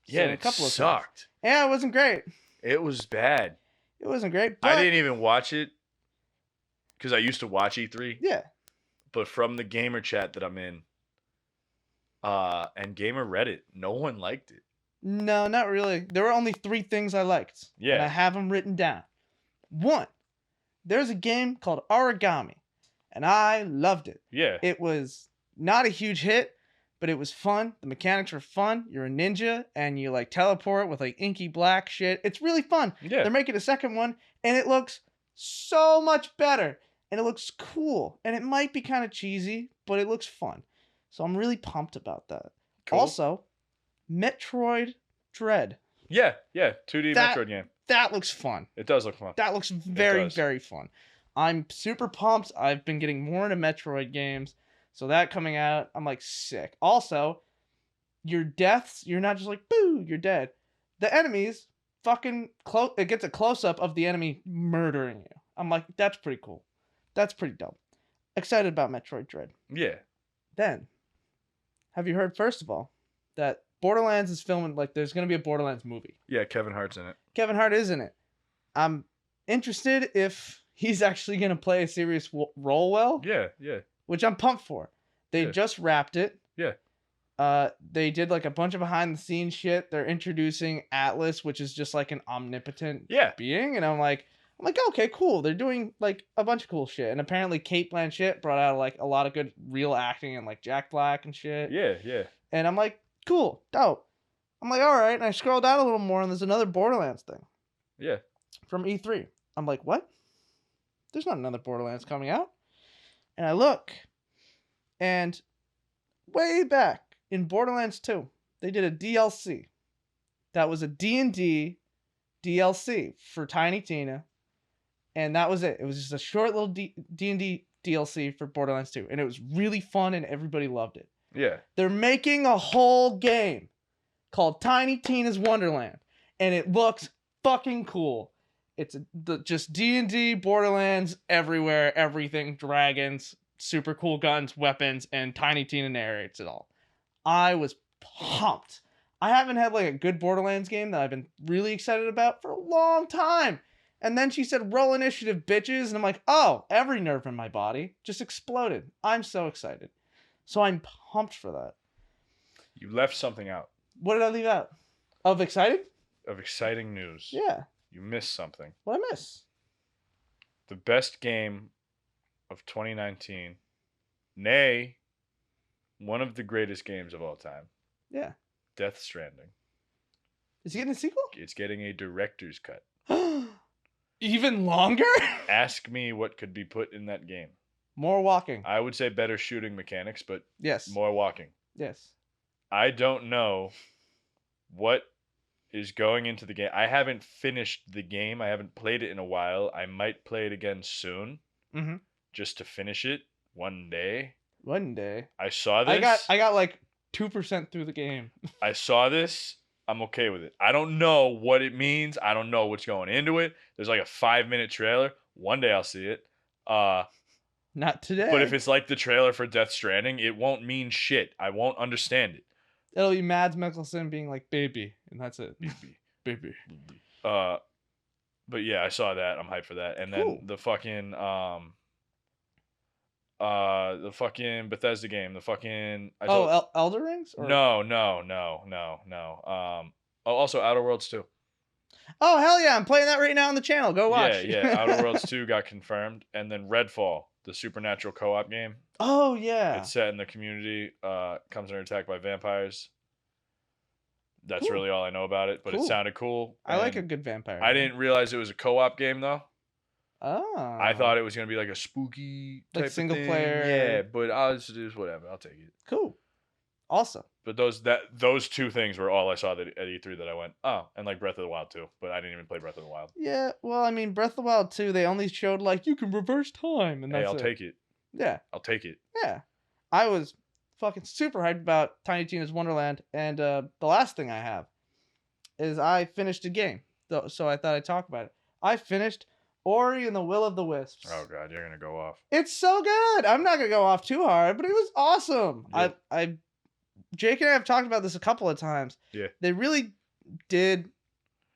Yeah, and it sucked. Yeah, it wasn't great. It was bad. It wasn't great. But I didn't even watch it because I used to watch E3. Yeah. But from the gamer chat that I'm in, and gamer Reddit, no one liked it. No, not really. There were only 3 things I liked. Yeah. And I have them written down. 1, there's a game called Origami, and I loved it. Yeah. It was not a huge hit, but it was fun. The mechanics were fun. You're a ninja, and you like teleport with like inky black shit. It's really fun. Yeah. They're making a second one, and it looks so much better, and it looks cool, and it might be kind of cheesy, but it looks fun. So I'm really pumped about that. Cool. Also, Metroid Dread. Yeah. 2D Metroid game. That looks fun. It does look fun. That looks very, very fun. I'm super pumped. I've been getting more into Metroid games. So that coming out, I'm like sick. Also, your deaths, you're not just like, boo, you're dead. The enemies fucking close. It gets a close up of the enemy murdering you. I'm like, that's pretty cool. That's pretty dope. Excited about Metroid Dread. Yeah. Then, have you heard, first of all, that Borderlands is filming, like, there's going to be a Borderlands movie? Yeah, Kevin Hart's in it. Kevin Hart is in it. I'm interested if he's actually going to play a serious role well. Yeah. Which I'm pumped for. They just wrapped it. Yeah. They did like a bunch of behind the scenes shit. They're introducing Atlas, which is just like an omnipotent being. And I'm like, okay, cool. They're doing like a bunch of cool shit. And apparently Cate Blanchett brought out like a lot of good real acting and like Jack Black and shit. Yeah. And I'm like, cool, dope. I'm like, all right. And I scroll down a little more and there's another Borderlands thing. Yeah. From E3. I'm like, what? There's not another Borderlands coming out. And I look. And way back in Borderlands 2, they did a DLC. That was a D&D DLC for Tiny Tina. And that was it. It was just a short little D&D DLC for Borderlands 2. And it was really fun and everybody loved it. Yeah. They're making a whole game called Tiny Tina's Wonderland. And it looks fucking cool. It's just D&D, Borderlands, everywhere, everything, dragons, super cool guns, weapons, and Tiny Tina narrates it all. I was pumped. I haven't had like a good Borderlands game that I've been really excited about for a long time. And then she said, roll initiative, bitches. And I'm like, oh, every nerve in my body just exploded. I'm so excited. So I'm pumped for that. You left something out. What did I leave out? Of exciting? Of exciting news. Yeah. You missed something. What I miss? The best game of 2019. Nay, one of the greatest games of all time. Yeah. Death Stranding. Is he getting a sequel? It's getting a director's cut. Even longer? Ask me what could be put in that game. More walking. I would say better shooting mechanics, but yes, more walking. Yes. I don't know what is going into the game. I haven't finished the game. I haven't played it in a while. I might play it again soon. Mm-hmm. Just to finish it one day. One day. I saw this. I got like 2% through the game. I saw this. I'm okay with it. I don't know what it means. I don't know what's going into it. There's like a 5-minute trailer. One day I'll see it. Not today. But if it's like the trailer for Death Stranding, it won't mean shit. I won't understand it. It'll be Mads Mikkelsen being like, baby. And that's it. Baby. But yeah, I saw that. I'm hyped for that. And cool. Then the fucking Bethesda game. Elder Rings? Or... No. Also Outer Worlds 2. Oh, hell yeah. I'm playing that right now on the channel. Go watch. Yeah. Outer Worlds 2 got confirmed. And then Redfall, the supernatural co-op game. Oh, yeah. It's set in the community. Comes under attack by vampires. That's really all I know about it, but it sounded cool. I like a good vampire. I didn't realize it was a co-op game, though. Oh. I thought it was gonna be like a spooky type Like of single thing. player. Yeah, but I was just whatever. I'll take it. Cool. Awesome. But those two things were all I saw at E3 that I went, oh, and like Breath of the Wild too. But I didn't even play Breath of the Wild. Yeah, well, I mean, Breath of the Wild 2, they only showed like you can reverse time, and Hey, that's I'll it. take it. Yeah, I'll take it. yeah. I was fucking super hyped about Tiny Tina's Wonderland, and the last thing I have is I finished a game, so I thought I'd talk about it. I finished Ori and the Will of the Wisps. Oh god, you're gonna go off. It's so good. I'm not gonna go off too hard, but it was awesome. Yep. Jake and I have talked about this a couple of times. Yeah. They really did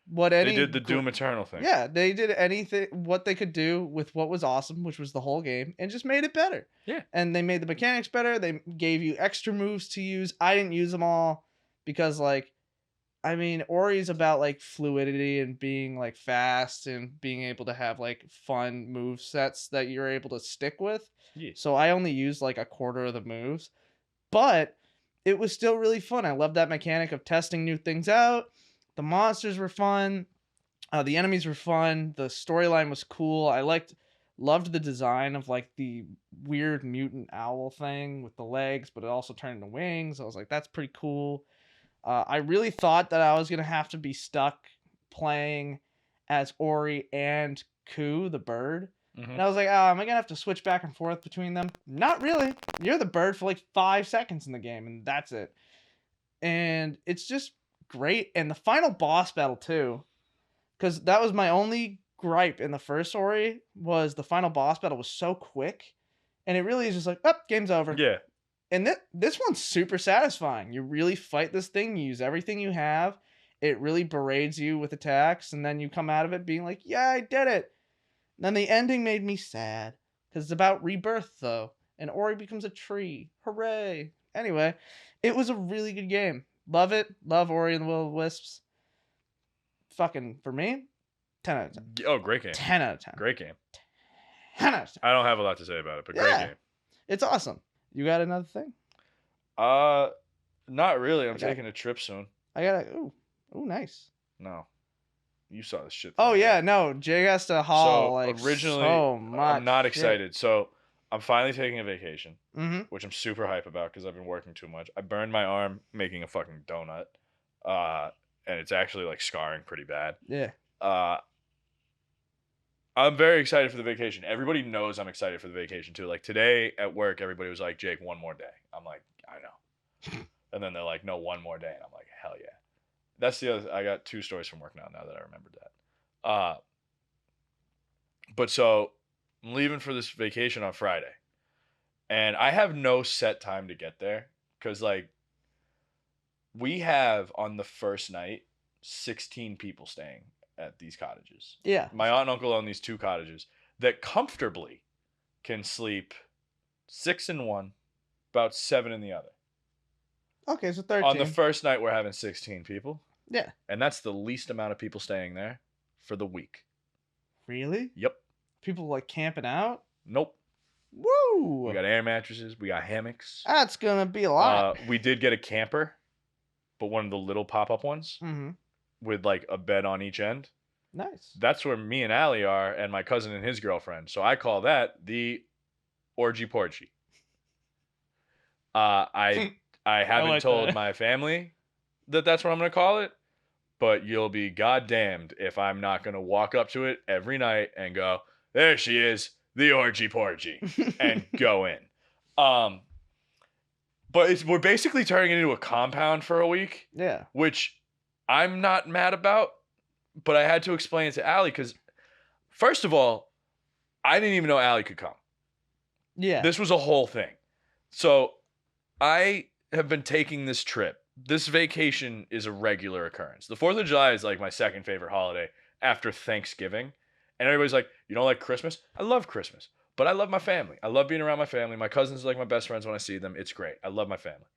what They did the Doom Eternal thing. Yeah, they did anything what they could do with what was awesome, which was the whole game, and just made it better. Yeah. And they made the mechanics better. They gave you extra moves to use. I didn't use them all because, like, I mean, Ori's about like fluidity and being like fast and being able to have like fun move sets that you're able to stick with. Yeah. So I only used like a quarter of the moves, but it was still really fun. I love that mechanic of testing new things out. The monsters were fun. The enemies were fun. The storyline was cool. I loved the design of like the weird mutant owl thing with the legs, but it also turned into wings. I was like, that's pretty cool. I really thought that I was gonna have to be stuck playing as Ori and Ku, the bird. Mm-hmm. And I was like, oh, am I gonna have to switch back and forth between them? Not really. You're the bird for like 5 seconds in the game, and that's it. And it's just great. And the final boss battle too, because that was my only gripe in the first Ori, was the final boss battle was so quick, and it really is just like, oh, game's over. Yeah. And this one's super satisfying. You really fight this thing, you use everything you have. It really berates you with attacks, and then you come out of it being like, yeah, I did it. And then the ending made me sad, because it's about rebirth, though. And Ori becomes a tree. Hooray. Anyway, it was a really good game. Love it. Love Ori and the Will of the Wisps. Fucking, for me, 10 out of 10. Oh, great game. 10 out of 10. Great game. 10 out of 10. I don't have a lot to say about it, but great game. It's awesome. You got another thing? Not really. I'm Okay. taking a trip soon. I got ooh, nice. No. You saw this shit. Oh yeah, no, Jay has to haul like originally, so much. I'm not excited. So I'm finally taking a vacation, Mm-hmm. which I'm super hype about because I've been working too much. I burned my arm making a fucking donut, and it's actually like scarring pretty bad. Yeah. I'm very excited for the vacation. Everybody knows I'm excited for the vacation too. Like today at work, everybody was like, "Jake, one more day." I'm like, "I know," and then they're like, "No, one more day," and I'm like, "Hell yeah." That's the other. I got 2 stories from work now that I remembered that. But so I'm leaving for this vacation on Friday, and I have no set time to get there because like we have on the first night 16 people staying at these cottages. Yeah. My aunt and uncle own these 2 cottages that comfortably can sleep 6 in one, about 7 in the other. Okay, so 13. On the first night, we're having 16 people. Yeah. And that's the least amount of people staying there for the week. Really? Yep. People like camping out? Nope. Woo! We got air mattresses. We got hammocks. That's gonna be a lot. We did get a camper, but one of the little pop-up ones with like a bed on each end. Nice. That's where me and Allie are, and my cousin and his girlfriend. So I call that the orgy porgy. I haven't like told that. my family that that's what I'm gonna call it, but you'll be goddamned if I'm not gonna walk up to it every night and go, "There she is, the orgy porgy," and go in. But we're basically turning it into a compound for a week. Yeah. Which I'm not mad about, but I had to explain it to Allie because, first of all, I didn't even know Allie could come. Yeah. This was a whole thing. So I have been taking this trip. This vacation is a regular occurrence. The 4th of July is like my second favorite holiday after Thanksgiving. And everybody's like, "You don't like Christmas?" I love Christmas, but I love my family. I love being around my family. My cousins are like my best friends when I see them. It's great. I love my family.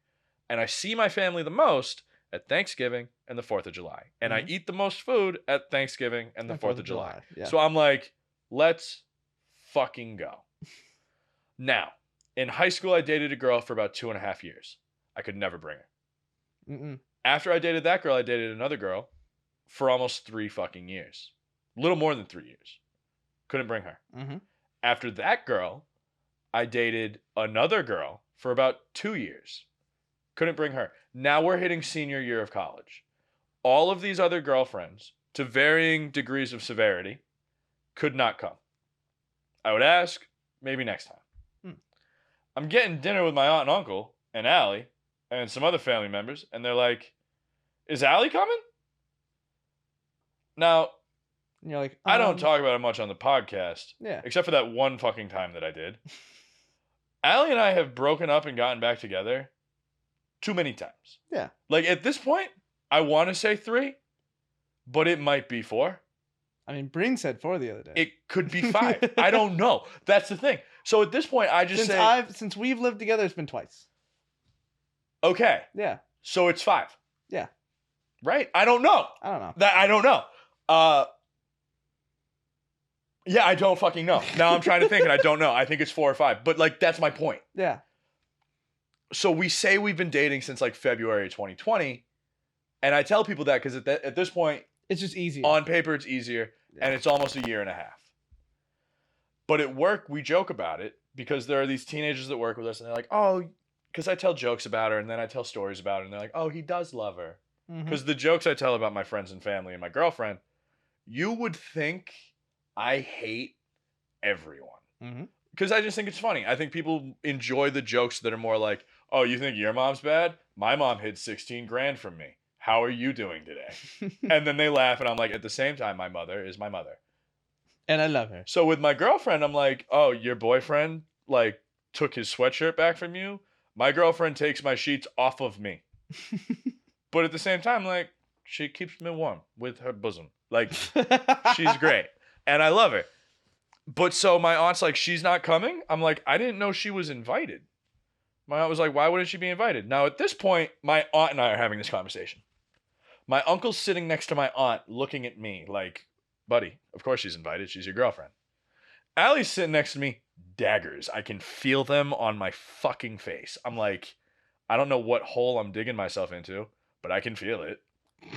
And I see my family the most at Thanksgiving and the 4th of July. And I eat the most food at Thanksgiving and the 4th of July. Yeah. So I'm like, let's fucking go. Now, in high school, I dated a girl for about 2.5 years. I could never bring her. After I dated that girl, I dated another girl for almost 3 fucking years. A little more than 3 years. Couldn't bring her. Mm-hmm. After that girl, I dated another girl for about 2 years. Couldn't bring her. Now we're hitting senior year of college. All of these other girlfriends, to varying degrees of severity, could not come. I would ask, maybe next time. I'm getting dinner with my aunt and uncle and Allie and some other family members, and they're like, is Allie coming? Now, And you're like, I don't talk about it much on the podcast, Yeah. except for that one fucking time that I did. Allie and I have broken up and gotten back together too many times. Yeah. Like, at this point, I want to say 3, but it might be 4. I mean, Breen said 4 the other day. It could be 5. I don't know. That's the thing. So at this point, I just since we've lived together, it's been twice. Okay. Yeah. So it's 5. Yeah. Right? I don't know. I don't know. Yeah, I don't fucking know. Now I'm trying to think and I don't know. I think it's 4 or 5. But like, that's my point. Yeah. So we say we've been dating since like February 2020. And I tell people that because at this point, it's just easier. On paper, it's easier. Yeah. And it's almost 1.5 years. But at work, we joke about it because there are these teenagers that work with us and they're like, oh, because I tell jokes about her and then I tell stories about her and they're like, oh, he does love her. Because the jokes I tell about my friends and family and my girlfriend, you would think I hate everyone. Because I just think it's funny. I think people enjoy the jokes that are more like, oh, you think your mom's bad? My mom hid 16 grand from me. How are you doing today? And then they laugh and I'm like, at the same time, my mother is my mother. And I love her. So with my girlfriend, I'm like, oh, your boyfriend like took his sweatshirt back from you? My girlfriend takes my sheets off of me. But at the same time, like, she keeps me warm with her bosom. Like, she's great. And I love her. But so my aunt's like, she's not coming? I'm like, I didn't know she was invited. My aunt was like, why wouldn't she be invited? Now, at this point, my aunt and I are having this conversation. My uncle's sitting next to my aunt looking at me like, buddy, of course she's invited. She's your girlfriend. Allie's sitting next to me, daggers. I can feel them on my fucking face. I'm like, I don't know what hole I'm digging myself into, but I can feel it.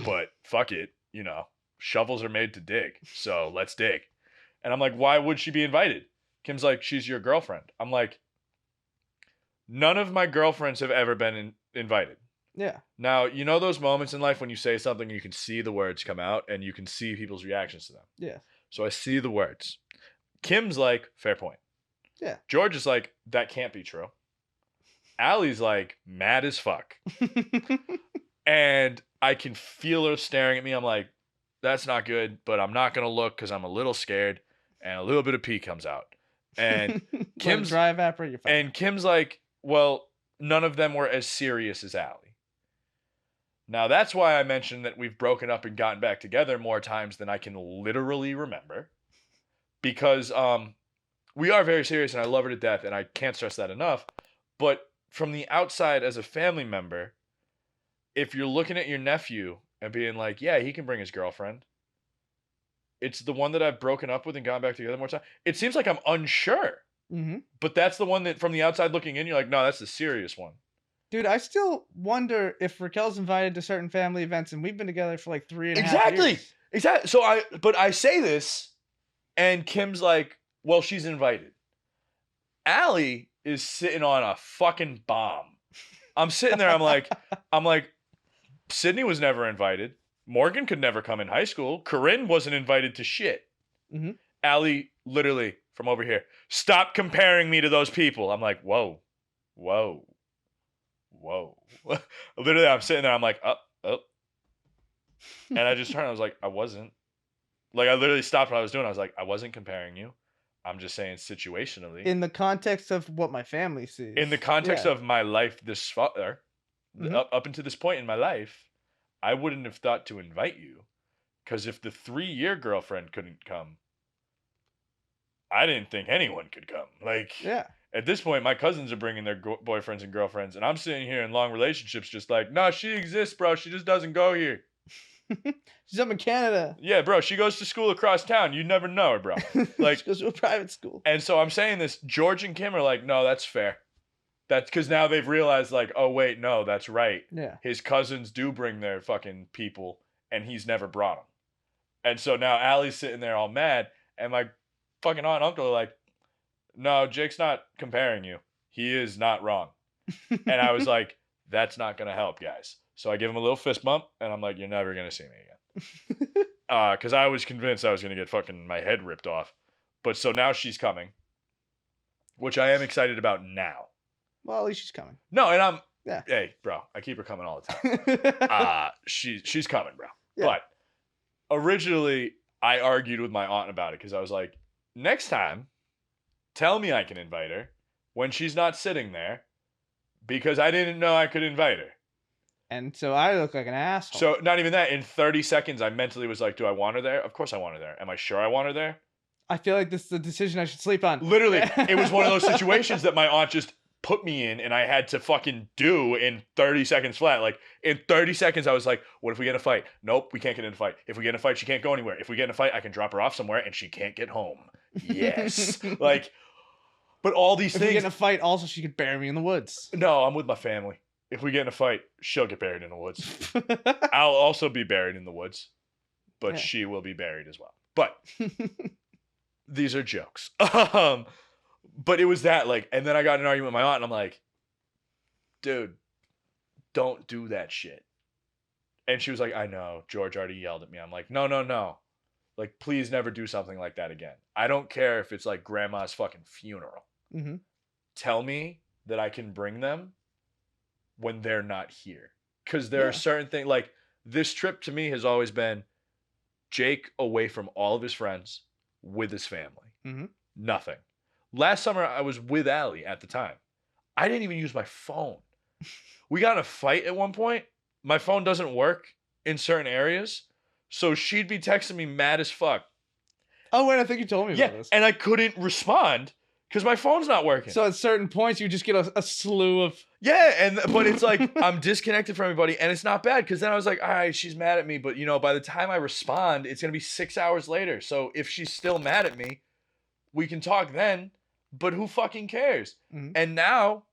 But fuck it, you know, shovels are made to dig. So let's dig. And I'm like, why would she be invited? Kim's like, she's your girlfriend. I'm like, none of my girlfriends have ever been invited. Yeah. Now, you know those moments in life when you say something and you can see the words come out and you can see people's reactions to them? Yeah. So I see the words. Kim's like, fair point. Yeah. George is like, that can't be true. Allie's like, mad as fuck. And I can feel her staring at me. I'm like, that's not good, but I'm not going to look because I'm a little scared and a little bit of pee comes out. And Kim's dry evaporate, you're fine. And Kim's like, well, none of them were as serious as Allie. Now, that's why I mentioned that we've broken up and gotten back together more times than I can literally remember. Because we are very serious and I love her to death and I can't stress that enough. But from the outside as a family member, if you're looking at your nephew and being like, yeah, he can bring his girlfriend. It's the one that I've broken up with and gotten back together more times. It seems like I'm unsure. But that's the one that from the outside looking in, you're like, no, that's the serious one. Dude, I still wonder if Raquel's invited to certain family events, and we've been together for like 3.5 years. Exactly. So I say this, and Kim's like, well, she's invited. Allie is sitting on a fucking bomb. I'm sitting there, I'm like, Sydney was never invited. Morgan could never come in high school. Corinne wasn't invited to shit. Allie, literally, from over here, stop comparing me to those people. I'm like, whoa. Literally, I'm sitting there. I'm like, up. And I just turned. I was like, I wasn't. Like, I literally stopped what I was doing. I was like, I wasn't comparing you. I'm just saying situationally. In the context of what my family sees. In the context of my life this far, up until this point in my life, I wouldn't have thought to invite you. Because if the 3-year girlfriend couldn't come, I didn't think anyone could come. Like, at this point, my cousins are bringing their boyfriends and girlfriends, and I'm sitting here in long relationships just like, no, she exists, bro. She just doesn't go here. She's up in Canada. Yeah, bro. She goes to school across town. You never know her, bro. Like, she goes to a private school. And so I'm saying this. George and Kim are like, no, that's fair. That's because now they've realized, like, oh, wait, no, that's right. Yeah. His cousins do bring their fucking people, and he's never brought them. And so now Allie's sitting there all mad, and my fucking aunt and uncle are like, no, Jake's not comparing you. He is not wrong. And I was like, that's not going to help, guys. So I give him a little fist bump, and I'm like, you're never going to see me again. Because I was convinced I was going to get fucking my head ripped off. But so now she's coming, which I am excited about now. Well, at least she's coming. No, and I'm, yeah. Hey, bro, I keep her coming all the time. She's coming, bro. Yeah. But originally, I argued with my aunt about it because I was like, next time, tell me I can invite her when she's not sitting there because I didn't know I could invite her. And so I look like an asshole. So not even that. In 30 seconds, I mentally was like, do I want her there? Of course I want her there. Am I sure I want her there? I feel like this is the decision I should sleep on. Literally, it was one of those situations that my aunt just put me in and I had to fucking do in 30 seconds flat. Like, in 30 seconds, I was like, what if we get in a fight? Nope, we can't get in a fight. If we get in a fight, she can't go anywhere. If we get in a fight, I can drop her off somewhere and she can't get home. Yes. Like... But all these things... If we get in a fight, also, she could bury me in the woods. No, I'm with my family. If we get in a fight, she'll get buried in the woods. I'll also be buried in the woods. But she will be buried as well. But these are jokes. But it was that, like... And then I got in an argument with my aunt, and I'm like, dude, don't do that shit. And she was like, I know. George already yelled at me. I'm like, no. Like, please never do something like that again. I don't care if it's like grandma's fucking funeral. Mm-hmm. Tell me that I can bring them when they're not here. Because there are certain things, like, this trip to me has always been Jake away from all of his friends with his family. Mm-hmm. Nothing. Last summer, I was with Allie at the time. I didn't even use my phone. We got in a fight at one point. My phone doesn't work in certain areas. So she'd be texting me mad as fuck. Oh, wait, I think you told me about this. And I couldn't respond because my phone's not working. So at certain points, you just get a slew of... Yeah, but it's like I'm disconnected from everybody, and it's not bad because then I was like, all right, she's mad at me, but, by the time I respond, it's going to be 6 hours later. So if she's still mad at me, we can talk then, but who fucking cares? Mm-hmm. And now...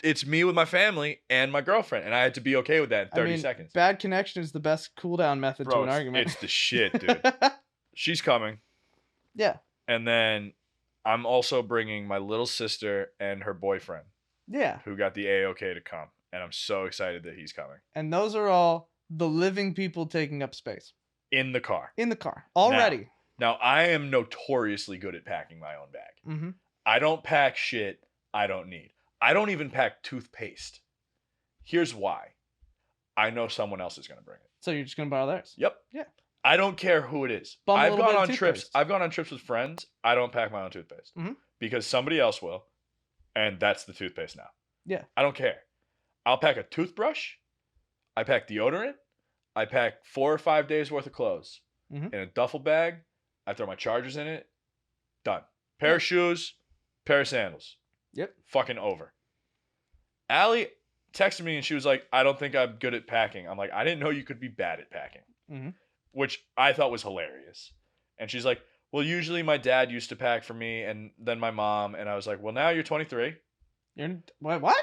it's me with my family and my girlfriend, and I had to be okay with that in 30 seconds. Bad connection is the best cool-down method to an argument. It's the shit, dude. She's coming. Yeah. And then I'm also bringing my little sister and her boyfriend. Yeah. Who got the A-OK to come, and I'm so excited that he's coming. And those are all the living people taking up space. In the car. Already. Now, I am notoriously good at packing my own bag. Mm-hmm. I don't pack shit I don't need. I don't even pack toothpaste. Here's why. I know someone else is going to bring it. So you're just going to borrow theirs? Yep. Yeah. I don't care who it is. I've gone on trips with friends. I don't pack my own toothpaste. Mm-hmm. Because somebody else will. And that's the toothpaste now. Yeah. I don't care. I'll pack a toothbrush. I pack deodorant. I pack 4 or 5 days worth of clothes. Mm-hmm. In a duffel bag. I throw my chargers in it. Done. Pair of shoes. Pair of sandals. Yep. Fucking over. Allie texted me and she was like, I don't think I'm good at packing. I'm like, I didn't know you could be bad at packing. Mm-hmm. Which I thought was hilarious. And she's like, well, usually my dad used to pack for me and then my mom. And I was like, well, now you're 23. What?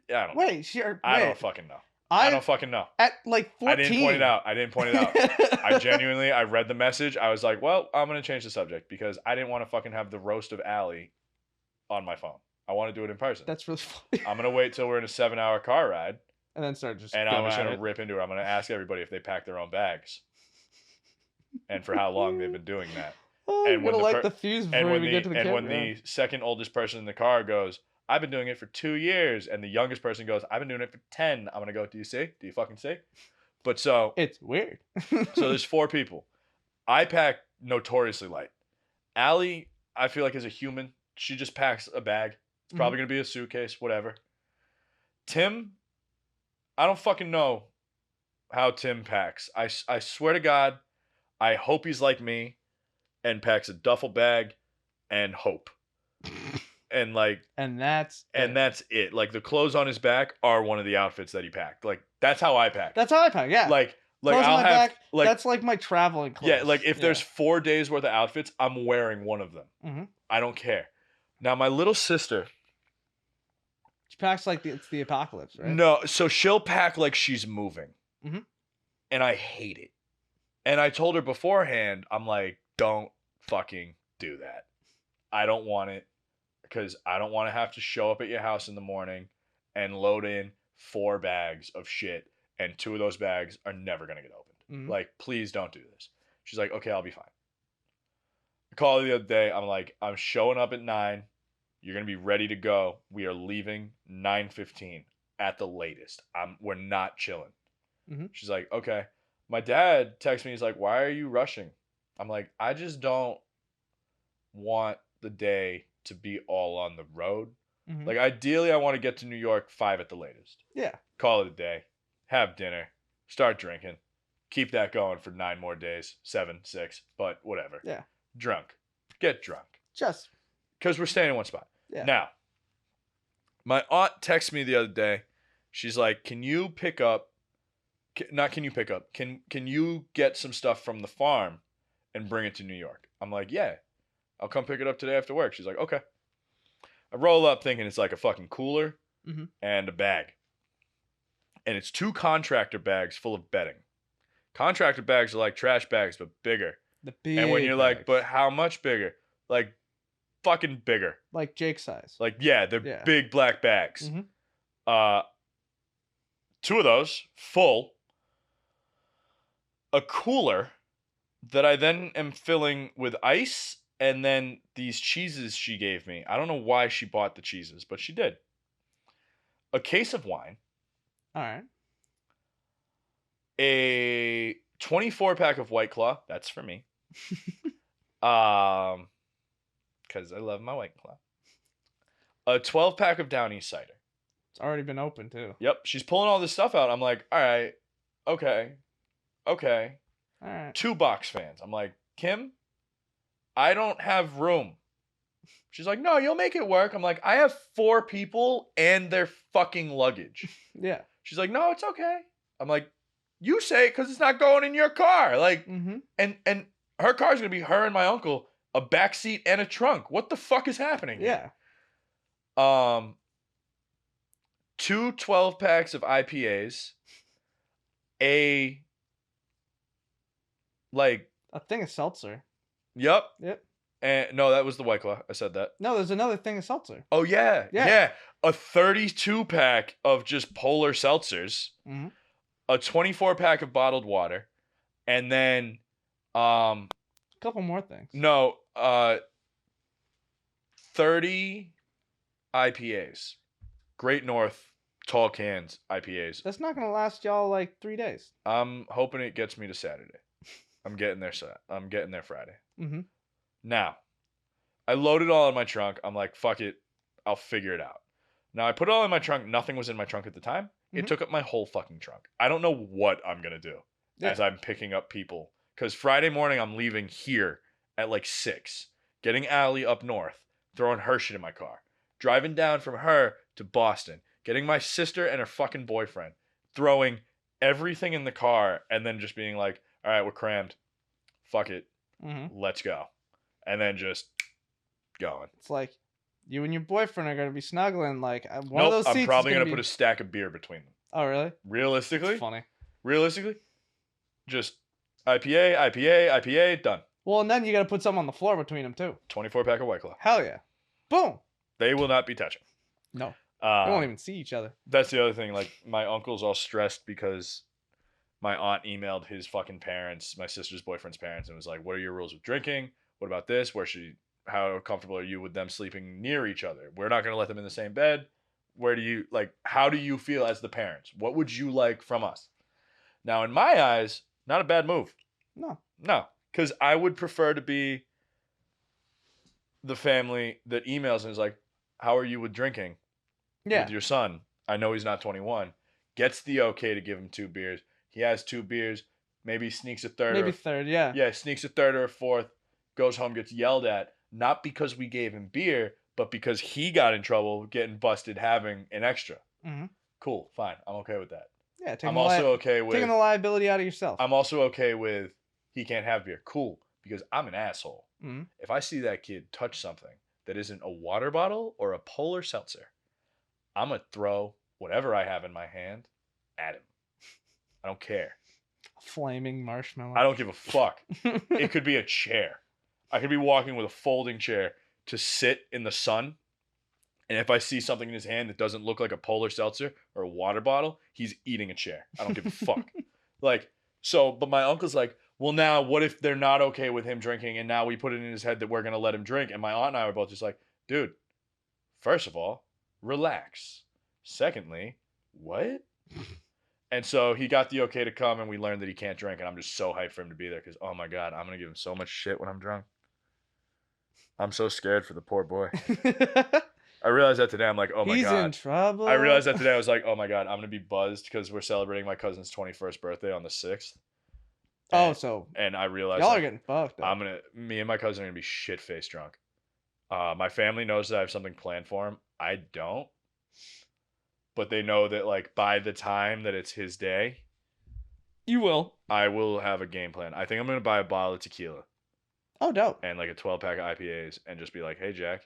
Yeah, I don't know. I don't fucking know. I don't fucking know. At like 14. I didn't point it out. I read the message. I was like, well, I'm going to change the subject because I didn't want to fucking have the roast of Allie on my phone. I want to do it in person. That's really funny. I'm going to wait till we're in a 7-hour car ride. And then start just... And I'm going to rip into it. I'm going to ask everybody if they pack their own bags. And for how long they've been doing that. Oh, I'm going to light the fuse before we get to the camera. And when the second oldest person in the car goes, I've been doing it for 2 years. And the youngest person goes, I've been doing it for 10. I'm going to go, do you see? Do you fucking see? But so... It's weird. So there's 4 people. I pack notoriously light. Allie, I feel like as a human, she just packs a bag. It's probably going to be a suitcase, whatever. Tim, I don't fucking know how Tim packs. I swear to God, I hope he's like me and packs a duffel bag and hope. And like... And that's it. Like the clothes on his back are one of the outfits that he packed. Like that's how I pack. Yeah. Like clothes I'll on my have... back, like, that's like my traveling clothes. Yeah, like if there's 4 days worth of outfits, I'm wearing one of them. Mm-hmm. I don't care. Now, my little sister... She packs like it's the apocalypse, right? No, so she'll pack like she's moving. Mm-hmm. And I hate it. And I told her beforehand, I'm like, don't fucking do that. I don't want it because I don't want to have to show up at your house in the morning and load in 4 bags of shit, and 2 of those bags are never going to get opened. Mhm. Like, please don't do this. She's like, okay, I'll be fine. I called her the other day. I'm like, I'm showing up at 9. You're going to be ready to go. We are leaving 9:15 at the latest. We're not chilling. Mhm. She's like, okay. My dad texts me. He's like, why are you rushing? I'm like, I just don't want the day to be all on the road. Mhm. Like, ideally, I want to get to New York 5 at the latest. Yeah. Call it a day. Have dinner. Start drinking. Keep that going for 9 more days. 7, 6, but whatever. Yeah. Drunk. Get drunk. Just. Because we're staying in one spot. Yeah. Now, my aunt texted me the other day. She's like, can you pick up, not can you pick up, can you get some stuff from the farm and bring it to New York? I'm like, yeah, I'll come pick it up today after work. She's like, okay. I roll up thinking it's like a fucking cooler and a bag. And it's 2 contractor bags full of bedding. Contractor bags are like trash bags, but bigger. The big And when you're like, bags. but how much bigger? Like, fucking bigger. Like Jake size. Like, yeah, they're big black bags. 2 of those full. A cooler that I then am filling with ice, and then these cheeses she gave me. I don't know why she bought the cheeses, but she did. A case of wine. All right. A 24-pack of White Claw. That's for me. Because I love my White Claw. A 12-pack of Down East cider. It's already been open, too. Yep. She's pulling all this stuff out. I'm like, all right. Okay. All right. 2 box fans. I'm like, Kim, I don't have room. She's like, no, you'll make it work. I'm like, I have 4 people and their fucking luggage. Yeah. She's like, no, it's okay. I'm like, you say it because it's not going in your car. Like, and her car's going to be her and my uncle, a back seat and a trunk. What the fuck is happening here? Yeah. 2 12-packs of IPAs. A thing of seltzer. Yep. Yep. And no, that was the White Claw. I said that. No, there's another thing of seltzer. Oh, yeah. Yeah. Yeah. A 32-pack of just polar seltzers. A 24-pack of bottled water. And then a couple more things. No, 30 IPAs. Great North tall cans IPAs. That's not going to last y'all like 3 days. I'm hoping it gets me to Saturday. I'm getting there Friday. Now, I loaded it all in my trunk. I'm like, fuck it. I'll figure it out. Now, I put it all in my trunk. Nothing was in my trunk at the time. It took up my whole fucking trunk. I don't know what I'm going to do as I'm picking up people. Because Friday morning, I'm leaving here at like 6. Getting Allie up north. Throwing her shit in my car. Driving down from her to Boston. Getting my sister and her fucking boyfriend. Throwing everything in the car. And then just being like, all right, we're crammed. Fuck it. Let's go. And then just going. It's like you and your boyfriend are going to be snuggling. Like one Nope, of those seats I'm probably going to put a stack of beer between them. Oh, really? Realistically? That's funny. Realistically? Just IPA, done. Well, and then you got to put something on the floor between them, too. 24-pack of White Claw. Hell yeah. Boom. They will not be touching. No. They won't even see each other. That's the other thing. Like, my uncle's all stressed because my aunt emailed his fucking parents, my sister's boyfriend's parents, and was like, what are your rules with drinking? What about this? How comfortable are you with them sleeping near each other? We're not going to let them in the same bed. How do you feel as the parents? What would you like from us? Now, in my eyes, not a bad move. No. Because I would prefer to be the family that emails and is like, how are you with drinking? Yeah. With your son. I know he's not 21. Gets the okay to give him 2 beers. He has 2 beers. Maybe sneaks a third. Maybe third, yeah. Yeah, sneaks a third or a fourth. Goes home, gets yelled at. Not because we gave him beer, but because he got in trouble getting busted having an extra. Cool, fine. I'm okay with that. Yeah, I'm also okay with taking the liability out of yourself. I'm also okay with he can't have beer. Cool, because I'm an asshole. If I see that kid touch something that isn't a water bottle or a polar seltzer, I'm going to throw whatever I have in my hand at him. I don't care. Flaming marshmallow. I don't give a fuck. It could be a chair. I could be walking with a folding chair to sit in the sun, and if I see something in his hand that doesn't look like a polar seltzer or a water bottle, he's eating a chair. I don't give a fuck. Like, so, but my uncle's like, well, now what if they're not okay with him drinking, and now we put it in his head that we're gonna let him drink? And my aunt and I were both just like, dude, first of all, relax. Secondly, what? And so he got the okay to come, and we learned that he can't drink, and I'm just so hyped for him to be there because, oh my God, I'm going to give him so much shit when I'm drunk. I'm so scared for the poor boy. I realized that today. I'm like, oh my He's God. in trouble. I realized that today. I was like, oh my God, I'm going to be buzzed because we're celebrating my cousin's 21st birthday on the 6th. And I realized y'all are getting fucked up. Me and my cousin are going to be shit-faced drunk. My family knows that I have something planned for him. I don't. But they know that, like, by the time that it's his day, you will. I will have a game plan. I think I'm going to buy a bottle of tequila. Oh, dope. And, like, a 12-pack of IPAs and just be like, hey, Jack,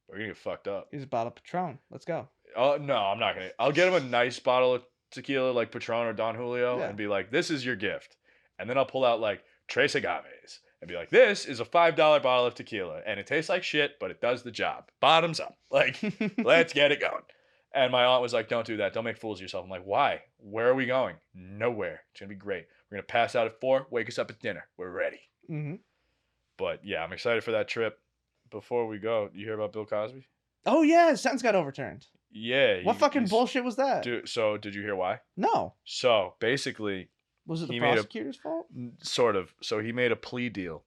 we're going to get fucked up. Here's a bottle of Patron. Let's go. Oh, no, I'm not going to. I'll get him a nice bottle of tequila, like Patron or Don Julio, and be like, this is your gift. And then I'll pull out, like, Tres Agaves and be like, this is a $5 bottle of tequila. And it tastes like shit, but it does the job. Bottoms up. Like, let's get it going. And my aunt was like, don't do that. Don't make fools of yourself. I'm like, why? Where are we going? Nowhere. It's going to be great. We're going to pass out at 4, wake us up at dinner. We're ready. Mm-hmm. But, yeah, I'm excited for that trip. Before we go, you hear about Bill Cosby? Oh, yeah. His sentence got overturned. Yeah. What fucking bullshit was that? So, did you hear why? No. So, basically... Was it the prosecutor's fault? Sort of. So, he made a plea deal.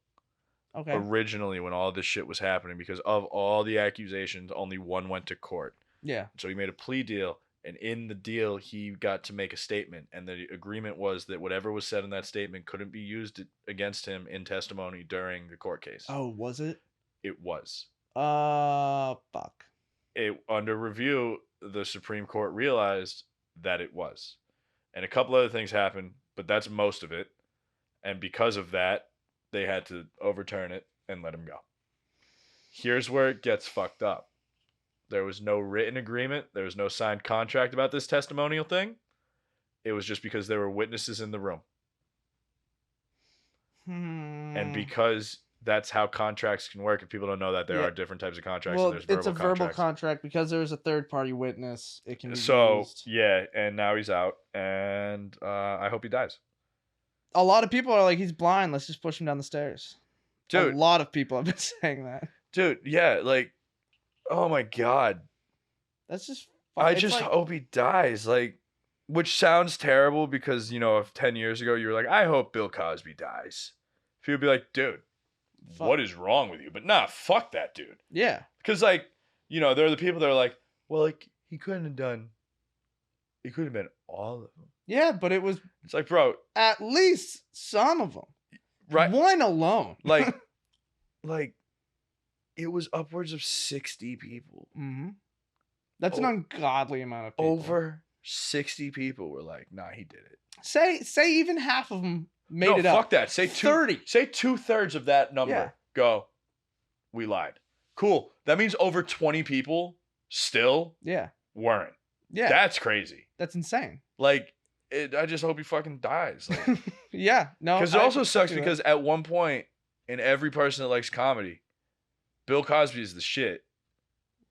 Okay. Originally, when all this shit was happening, because of all the accusations, only one went to court. Yeah. So he made a plea deal, and in the deal, he got to make a statement, and the agreement was that whatever was said in that statement couldn't be used against him in testimony during the court case. Oh, was it? It was. Fuck. Under review, the Supreme Court realized that it was. And a couple other things happened, but that's most of it. And because of that, they had to overturn it and let him go. Here's where it gets fucked up. There was no written agreement. There was no signed contract about this testimonial thing. It was just because there were witnesses in the room. And because that's how contracts can work, if people don't know that, there are different types of contracts. Well, and there's it's a verbal contract because there was a third-party witness. It can be used. Yeah, and now he's out, and I hope he dies. A lot of people are like, he's blind. Let's just push him down the stairs. Dude. A lot of people have been saying that. Dude, yeah, like... Oh my God. That's just... I just hope he dies. Like, which sounds terrible because, you know, if 10 years ago you were like, I hope Bill Cosby dies. People would be like, dude, what is wrong with you? But nah, fuck that dude. Yeah. Because, like, you know, there are the people that are like, well, like, he couldn't have been all of them. Yeah, but it was... It's like, bro. At least some of them. Right. One alone. Like... It was upwards of 60 people. Mm-hmm. That's an ungodly amount of people. Over 60 people were like, nah, he did it. Say even half of them made it up. No, fuck that. Say 30. Say 2/3 of that number. Go, we lied. Cool. That means over 20 people still weren't. Yeah. That's crazy. That's insane. Like, I just hope he fucking dies. Like, yeah. No. Because it also sucks because at one point, in every person that likes comedy, Bill Cosby is the shit.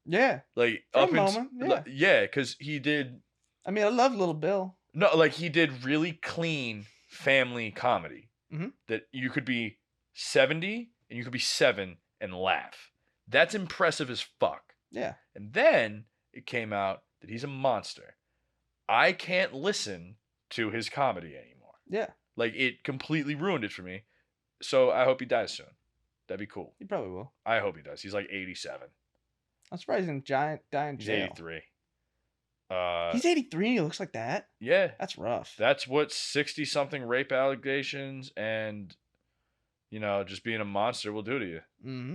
Yeah. Like, for a moment, yeah, because he did... I mean, I love Little Bill. No, like, he did really clean family comedy. Mm-hmm. That you could be 70 and you could be 7 and laugh. That's impressive as fuck. Yeah. And then it came out that he's a monster. I can't listen to his comedy anymore. Yeah. Like, it completely ruined it for me. So I hope he dies soon. That'd be cool. He probably will. I hope he does. He's like 87. I'm surprised he didn't die in jail. He's 83. He's 83 and he looks like that? Yeah. That's rough. That's what 60-something rape allegations and, you know, just being a monster will do to you. Mm-hmm.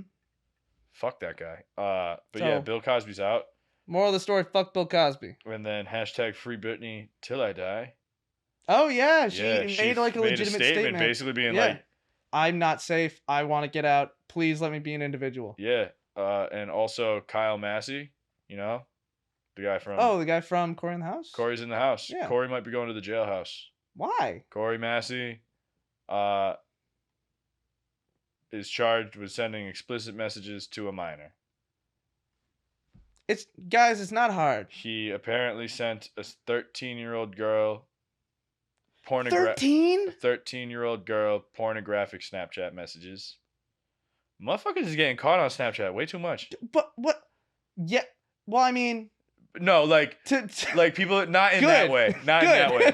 Fuck that guy. But yeah, Bill Cosby's out. Moral of the story, fuck Bill Cosby. And then hashtag free Britney till I die. Oh, yeah. She made like a legitimate statement. Basically being like, I'm not safe. I want to get out. Please let me be an individual. Yeah. And also Kyle Massey, you know, the guy from... Oh, the guy from Corey in the House? Corey's in the house. Yeah. Corey might be going to the jailhouse. Why? Corey Massey, is charged with sending explicit messages to a minor. It's not hard. He apparently sent a 13-year-old girl 13? 13-year-old girl pornographic Snapchat messages. Motherfuckers is getting caught on Snapchat way too much. But what? Yeah. Well, I mean, no, like people not in that way, not in that way,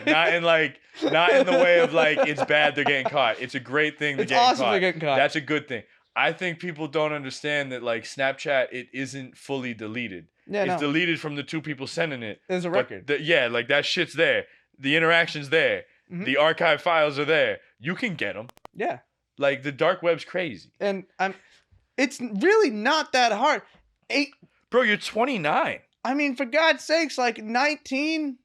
not in the way of like it's bad they're getting caught. It's a great thing they're getting awesome caught. They're getting caught. That's a good thing. I think people don't understand that like Snapchat, it isn't fully deleted. Yeah, it's deleted from the two people sending it. There's a record. Like that shit's there. The interaction's there. Mm-hmm. The archive files are there. You can get them. Yeah. Like the dark web's crazy. And it's really not that hard. Bro, you're 29. I mean, for God's sakes, like 19.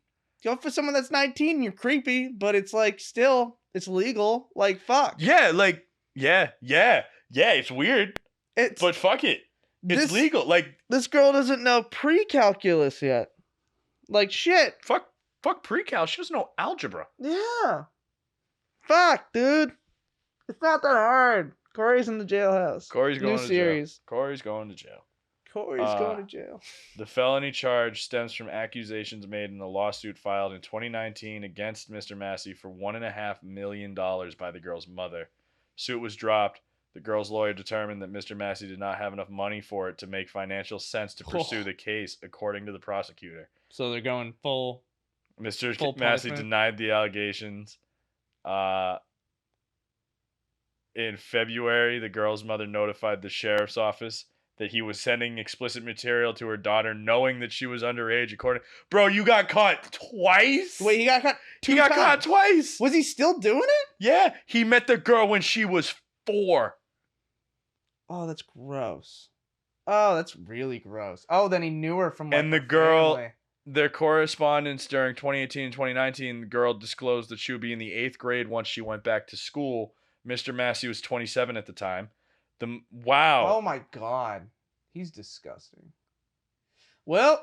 Go for someone that's 19. You're creepy, but it's like still, it's legal. Like fuck. Yeah, like yeah. It's weird. But fuck it. It's legal. Like this girl doesn't know pre-calculus yet. Like shit. Fuck pre-cal. She doesn't know algebra. Yeah. Fuck, dude. It's not that hard. Corey's in the jailhouse. Corey's going to series. jail. Corey's going to jail. Corey's going to jail. The felony charge stems from accusations made in a lawsuit filed in 2019 against Mr. Massey for $1.5 million by the girl's mother. Suit was dropped. The girl's lawyer determined that Mr. Massey did not have enough money for it to make financial sense to pursue the case, according to the prosecutor. So they're going full. Mr. Massey denied the allegations. In February, the girl's mother notified the sheriff's office that he was sending explicit material to her daughter, knowing that she was underage. Bro, you got caught twice? Wait, he got caught caught twice. Was he still doing it? Yeah, he met the girl when she was 4. Oh, that's gross. Oh, that's really gross. Oh, then he knew her from like, and the girl, their correspondence during 2018 and 2019, the girl disclosed that she would be in the 8th grade once she went back to school. Mr. Massey was 27 at the time. Wow. Oh my God. He's disgusting. Well.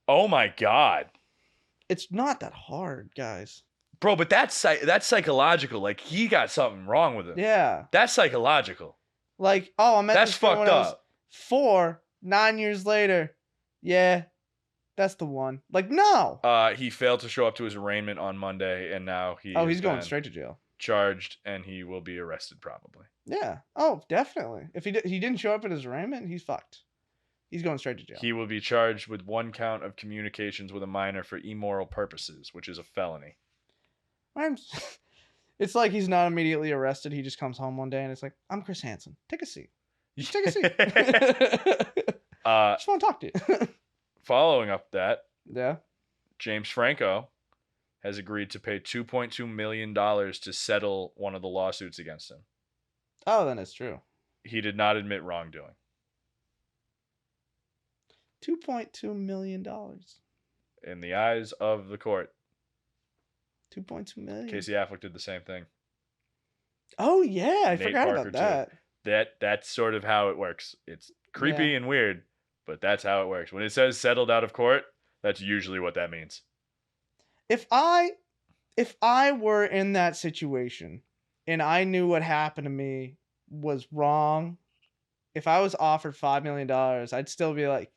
Oh my God. It's not that hard, guys. Bro, but that's psychological. Like, he got something wrong with him. Yeah. That's psychological. Like, oh, I met that's this girl fucked when up. I was 4, 9 years later. Yeah. That's the one. Like, no. He failed to show up to his arraignment on Monday, and now he's going straight to jail. Charged, and he will be arrested probably. Yeah. Oh, definitely. If he didn't show up at his arraignment, he's fucked. He's going straight to jail. He will be charged with 1 count of communications with a minor for immoral purposes, which is a felony. It's like he's not immediately arrested. He just comes home one day and it's like, I'm Chris Hansen. Take a seat. Just take a seat. Just want to talk to you. Following up that, yeah, James Franco has agreed to pay $2.2 million to settle one of the lawsuits against him. Oh, then it's true. He did not admit wrongdoing. $2.2 million. In the eyes of the court. $2.2 million. Casey Affleck did the same thing. Oh, yeah. I forgot about that. Too. That's sort of how it works. It's creepy and weird, but that's how it works. When it says settled out of court, that's usually what that means. If I were in that situation and I knew what happened to me was wrong, if I was offered $5 million, I'd still be like,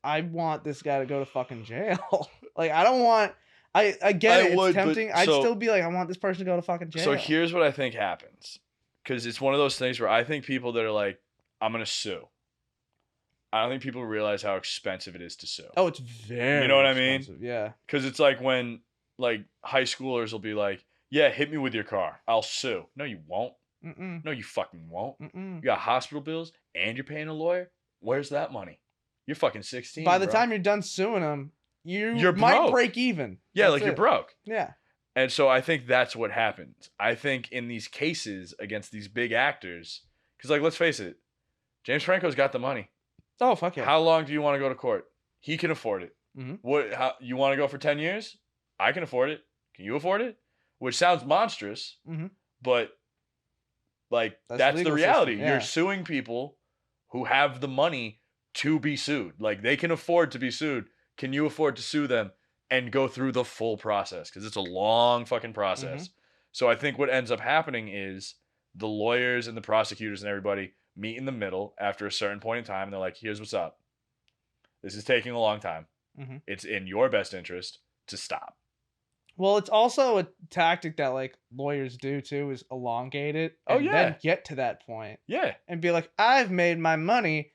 I want this guy to go to fucking jail. Like, I don't want... I get it. It's tempting. I'd still be like, I want this person to go to fucking jail. So here's what I think happens. Because it's one of those things where I think people that are like, I'm going to sue. I don't think people realize how expensive it is to sue. Oh, it's very You know what expensive. I mean? Yeah. Because it's like when like high schoolers will be like, yeah, hit me with your car. I'll sue. No, you won't. Mm-mm. No, you fucking won't. Mm-mm. You got hospital bills and you're paying a lawyer? Where's that money? You're fucking 16, By the time you're done suing them, you're might broke. break even. Yeah, like you're broke. Yeah. And so I think that's what happens. I think in these cases against these big actors, because like, let's face it, James Franco's got the money. Oh, fuck yeah. How long do you want to go to court? He can afford it. Mm-hmm. You want to go for 10 years? I can afford it. Can you afford it? Which sounds monstrous, but like that's the reality. System, yeah. You're suing people who have the money to be sued. Like they can afford to be sued. Can you afford to sue them and go through the full process? Because it's a long fucking process. So I think what ends up happening is the lawyers and the prosecutors and everybody meet in the middle after a certain point in time. And they're like, here's what's up. This is taking a long time. Mm-hmm. It's in your best interest to stop. Well, it's also a tactic that like lawyers do too, is elongate it and then get to that point. Yeah. And be like, I've made my money.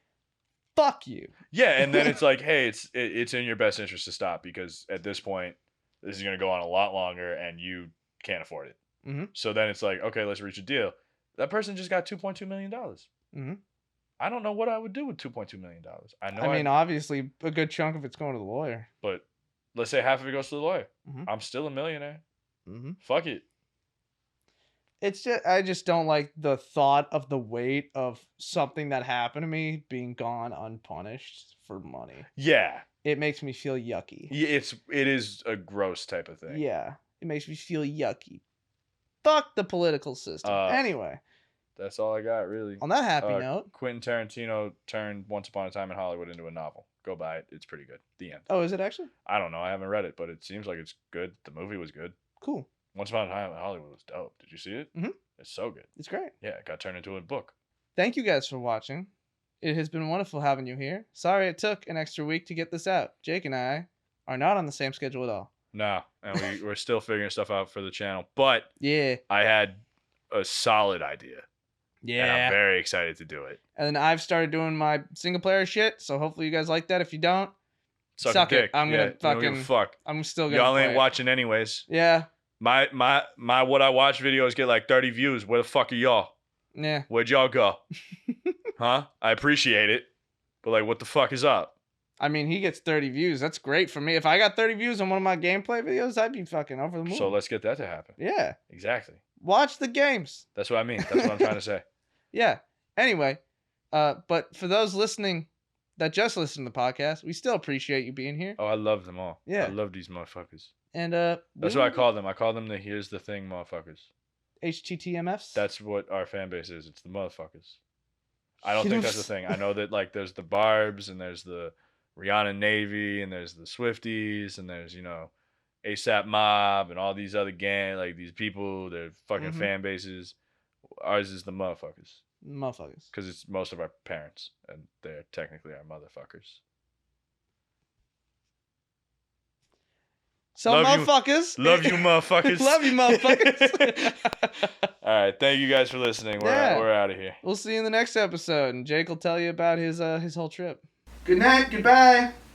Fuck you. Yeah, and then it's like, hey, it's in your best interest to stop because at this point, this is going to go on a lot longer and you can't afford it. Mm-hmm. So then it's like, okay, let's reach a deal. That person just got $2.2 million. Mm-hmm. I don't know what I would do with $2.2 million. I mean, obviously, a good chunk of it's going to the lawyer. But let's say half of it goes to the lawyer. Mm-hmm. I'm still a millionaire. Mm-hmm. Fuck it. It's just, I just don't like the thought of the weight of something that happened to me being gone unpunished for money. Yeah. It makes me feel yucky. Yeah, it is a gross type of thing. Yeah. It makes me feel yucky. Fuck the political system. Anyway. That's all I got, really. On that happy note. Quentin Tarantino turned Once Upon a Time in Hollywood into a novel. Go buy it. It's pretty good. The end. Oh, is it actually? I don't know. I haven't read it, but it seems like it's good. The movie was good. Cool. Once Upon a Time in Hollywood was dope. Did you see it? Mm-hmm. It's so good. It's great. Yeah, it got turned into a book. Thank you guys for watching. It has been wonderful having you here. Sorry it took an extra week to get this out. Jake and I are not on the same schedule at all. No, and we're still figuring stuff out for the channel. But yeah, I had a solid idea. Yeah. And I'm very excited to do it. And then I've started doing my single player shit, so hopefully you guys like that. If you don't, suck it. I'm gonna fucking fuck. I'm still gonna Y'all ain't play watching anyways. Yeah. My what I watch videos get like 30 views. Where the fuck are y'all? Yeah. Where'd y'all go? Huh? I appreciate it. But like, what the fuck is up? I mean, he gets 30 views. That's great for me. If I got 30 views on one of my gameplay videos, I'd be fucking over the moon. So let's get that to happen. Yeah. Exactly. Watch the games. That's what I mean. That's what I'm trying to say. Yeah. Anyway, but for those listening that just listen to the podcast, we still appreciate you being here. Oh, I love them all. Yeah. I love these motherfuckers. And that's what I call them. I call them the here's the thing motherfuckers. HTTMFs? That's what our fan base is. It's the motherfuckers. I don't think that's the thing. I know that like there's the Barbs and there's the Rihanna Navy and there's the Swifties and there's, you know, ASAP Mob and all these other like these people, their fucking fan bases. Ours is the motherfuckers. Motherfuckers. Because it's most of our parents and they're technically our motherfuckers. So motherfuckers. Love you motherfuckers. Love you motherfuckers. All right. Thank you guys for listening. We're out of here. We'll see you in the next episode and Jake will tell you about his whole trip. Good night. Goodbye.